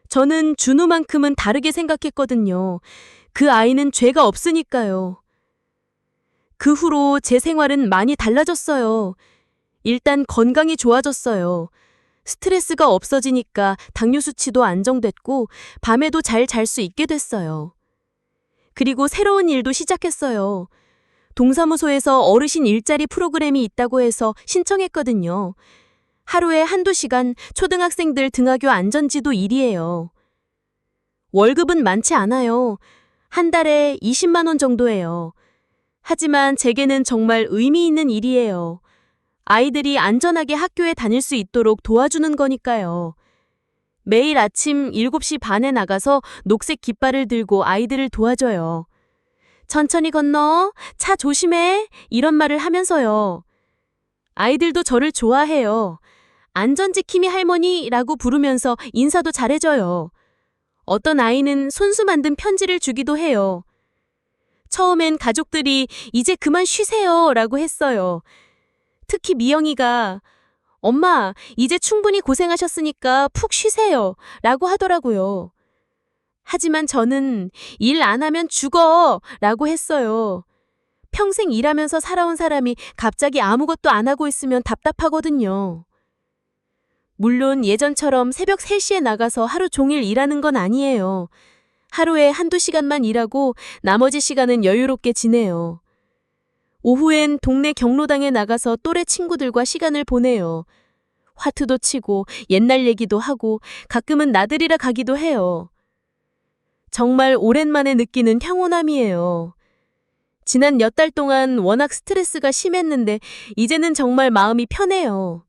Speaker 5: 저는 준우만큼은 다르게 생각했거든요. 그 아이는 죄가 없으니까요. 그 후로 제 생활은 많이 달라졌어요. 일단 건강이 좋아졌어요. 스트레스가 없어지니까 당뇨 수치도 안정됐고 밤에도 잘 잘 수 있게 됐어요. 그리고 새로운 일도 시작했어요. 동사무소에서 어르신 일자리 프로그램이 있다고 해서 신청했거든요. 하루에 1~2시간 초등학생들 등하교 안전지도 일이에요. 월급은 많지 않아요. 한 달에 20만 원 정도예요. 하지만 제게는 정말 의미 있는 일이에요. 아이들이 안전하게 학교에 다닐 수 있도록 도와주는 거니까요. 매일 아침 7시 반에 나가서 녹색 깃발을 들고 아이들을 도와줘요. 천천히 건너, 차 조심해, 이런 말을 하면서요. 아이들도 저를 좋아해요. 안전지킴이 할머니라고 부르면서 인사도 잘해줘요. 어떤 아이는 손수 만든 편지를 주기도 해요. 처음엔 가족들이 이제 그만 쉬세요 라고 했어요. 특히 미영이가 엄마, 이제 충분히 고생하셨으니까 푹 쉬세요 라고 하더라고요. 하지만 저는 일 안 하면 죽어 라고 했어요. 평생 일하면서 살아온 사람이 갑자기 아무것도 안 하고 있으면 답답하거든요. 물론 예전처럼 새벽 3시에 나가서 하루 종일 일하는 건 아니에요. 하루에 1~2시간만 일하고 나머지 시간은 여유롭게 지내요. 오후엔 동네 경로당에 나가서 또래 친구들과 시간을 보내요. 화투도 치고 옛날 얘기도 하고 가끔은 나들이라 가기도 해요. 정말 오랜만에 느끼는 평온함이에요. 지난 몇 달 동안 워낙 스트레스가 심했는데 이제는 정말 마음이 편해요.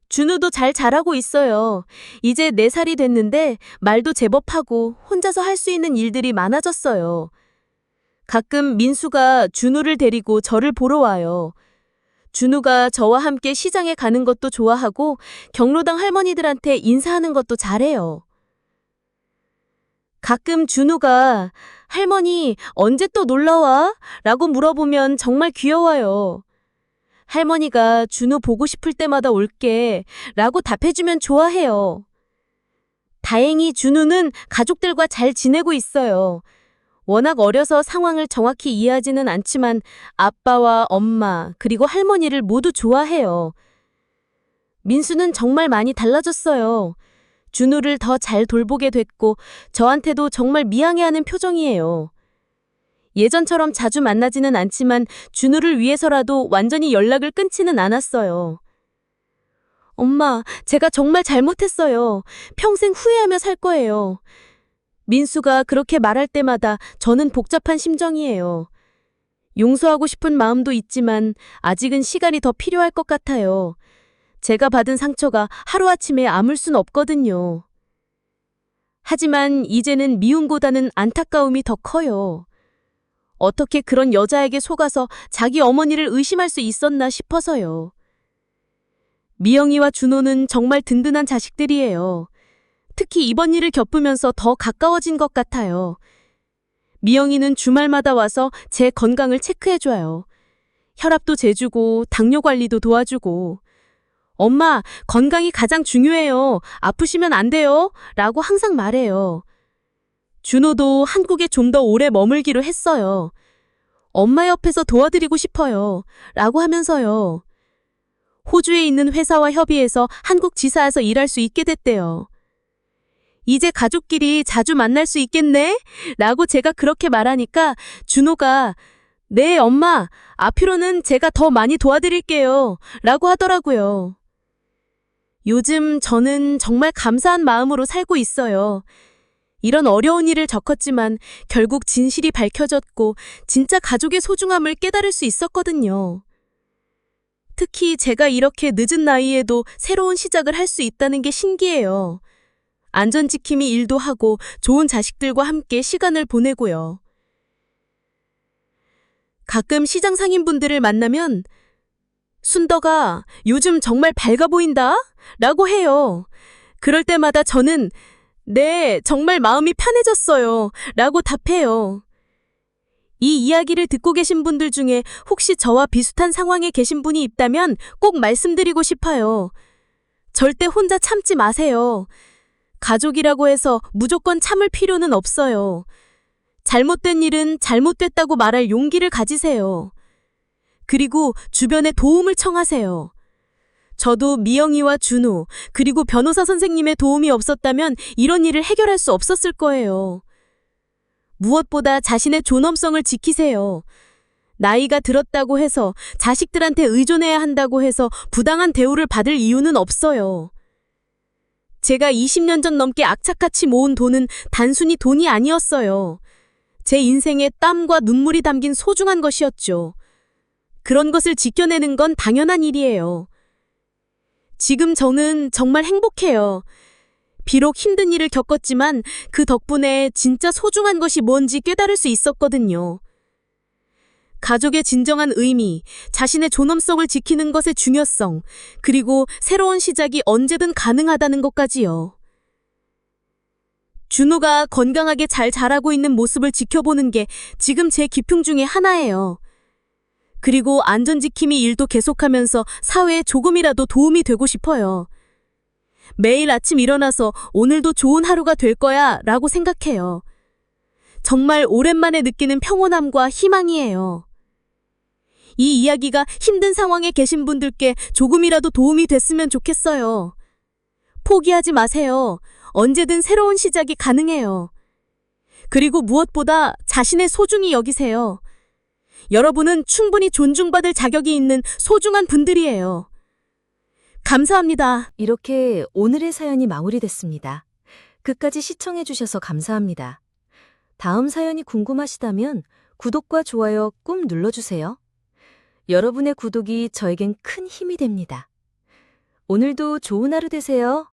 Speaker 5: 준우도 잘 자라고 있어요. 이제 4살이 됐는데 말도 제법 하고 혼자서 할 수 있는 일들이 많아졌어요. 가끔 민수가 준우를 데리고 저를 보러 와요. 준우가 저와 함께 시장에 가는 것도 좋아하고 경로당 할머니들한테 인사하는 것도 잘해요. 가끔 준우가 할머니 언제 또 놀러와? 라고 물어보면 정말 귀여워요. 할머니가 준우 보고 싶을 때마다 올게 라고 답해주면 좋아해요. 다행히 준우는 가족들과 잘 지내고 있어요. 워낙 어려서 상황을 정확히 이해하지는 않지만 아빠와 엄마 그리고 할머니를 모두 좋아해요. 민수는 정말 많이 달라졌어요. 준우를 더 잘 돌보게 됐고 저한테도 정말 미안해하는 표정이에요. 예전처럼 자주 만나지는 않지만 준우를 위해서라도 완전히 연락을 끊지는 않았어요. 엄마, 제가 정말 잘못했어요. 평생 후회하며 살 거예요. 민수가 그렇게 말할 때마다 저는 복잡한 심정이에요. 용서하고 싶은 마음도 있지만 아직은 시간이 더 필요할 것 같아요. 제가 받은 상처가 하루아침에 아물 순 없거든요.
Speaker 3: 하지만 이제는 미움보다는 안타까움이 더 커요. 어떻게 그런 여자에게 속아서 자기 어머니를 의심할 수 있었나 싶어서요. 미영이와 준호는 정말 든든한 자식들이에요. 특히 이번 일을 겪으면서 더 가까워진 것 같아요. 미영이는 주말마다 와서 제 건강을 체크해줘요. 혈압도 재주고 당뇨 관리도 도와주고 엄마, 건강이 가장 중요해요. 아프시면 안 돼요. 라고 항상 말해요. 준호도 한국에 좀 더 오래 머물기로 했어요. 엄마 옆에서 도와드리고 싶어요. 라고 하면서요. 호주에 있는 회사와 협의해서 한국 지사에서 일할 수 있게 됐대요. 이제 가족끼리 자주 만날 수 있겠네? 라고 제가 그렇게 말하니까 준호가 네, 엄마. 앞으로는 제가 더 많이 도와드릴게요. 라고 하더라고요. 요즘 저는 정말 감사한 마음으로 살고 있어요. 이런 어려운 일을 겪었지만 결국 진실이 밝혀졌고 진짜 가족의 소중함을 깨달을 수 있었거든요. 특히 제가 이렇게 늦은 나이에도 새로운 시작을 할 수 있다는 게 신기해요. 안전지킴이 일도 하고 좋은 자식들과 함께 시간을 보내고요. 가끔 시장 상인분들을 만나면 순덕아, 요즘 정말 밝아 보인다? 라고 해요. 그럴 때마다 저는 네, 정말 마음이 편해졌어요. 라고 답해요. 이 이야기를 듣고 계신 분들 중에 혹시 저와 비슷한 상황에 계신 분이 있다면 꼭 말씀드리고 싶어요. 절대 혼자 참지 마세요. 가족이라고 해서 무조건 참을 필요는 없어요. 잘못된 일은 잘못됐다고 말할 용기를 가지세요. 그리고 주변에 도움을 청하세요. 저도 미영이와 준호, 그리고 변호사 선생님의 도움이 없었다면 이런 일을 해결할 수 없었을 거예요. 무엇보다 자신의 존엄성을 지키세요. 나이가 들었다고 해서 자식들한테 의존해야 한다고 해서 부당한 대우를 받을 이유는 없어요. 제가 20년 전 넘게 악착같이 모은 돈은 단순히 돈이 아니었어요. 제 인생에 땀과 눈물이 담긴 소중한 것이었죠. 그런 것을 지켜내는 건 당연한 일이에요. 지금 저는 정말 행복해요. 비록 힘든 일을 겪었지만 그 덕분에 진짜 소중한 것이 뭔지 깨달을 수 있었거든요. 가족의 진정한 의미, 자신의 존엄성을 지키는 것의 중요성, 그리고 새로운 시작이 언제든 가능하다는 것까지요. 준호가 건강하게 잘 자라고 있는 모습을 지켜보는 게 지금 제 기풍 중에 하나예요. 그리고 안전지킴이 일도 계속하면서 사회에 조금이라도 도움이 되고 싶어요. 매일 아침 일어나서 오늘도 좋은 하루가 될 거야 라고 생각해요. 정말 오랜만에 느끼는 평온함과 희망이에요. 이 이야기가 힘든 상황에 계신 분들께 조금이라도 도움이 됐으면 좋겠어요. 포기하지 마세요. 언제든 새로운 시작이 가능해요. 그리고 무엇보다 자신의 소중히 여기세요. 여러분은 충분히 존중받을 자격이 있는 소중한 분들이에요. 감사합니다.
Speaker 6: 이렇게 오늘의 사연이 마무리됐습니다. 끝까지 시청해주셔서 감사합니다. 다음 사연이 궁금하시다면 구독과 좋아요 꾹 눌러주세요. 여러분의 구독이 저에겐 큰 힘이 됩니다. 오늘도 좋은 하루 되세요.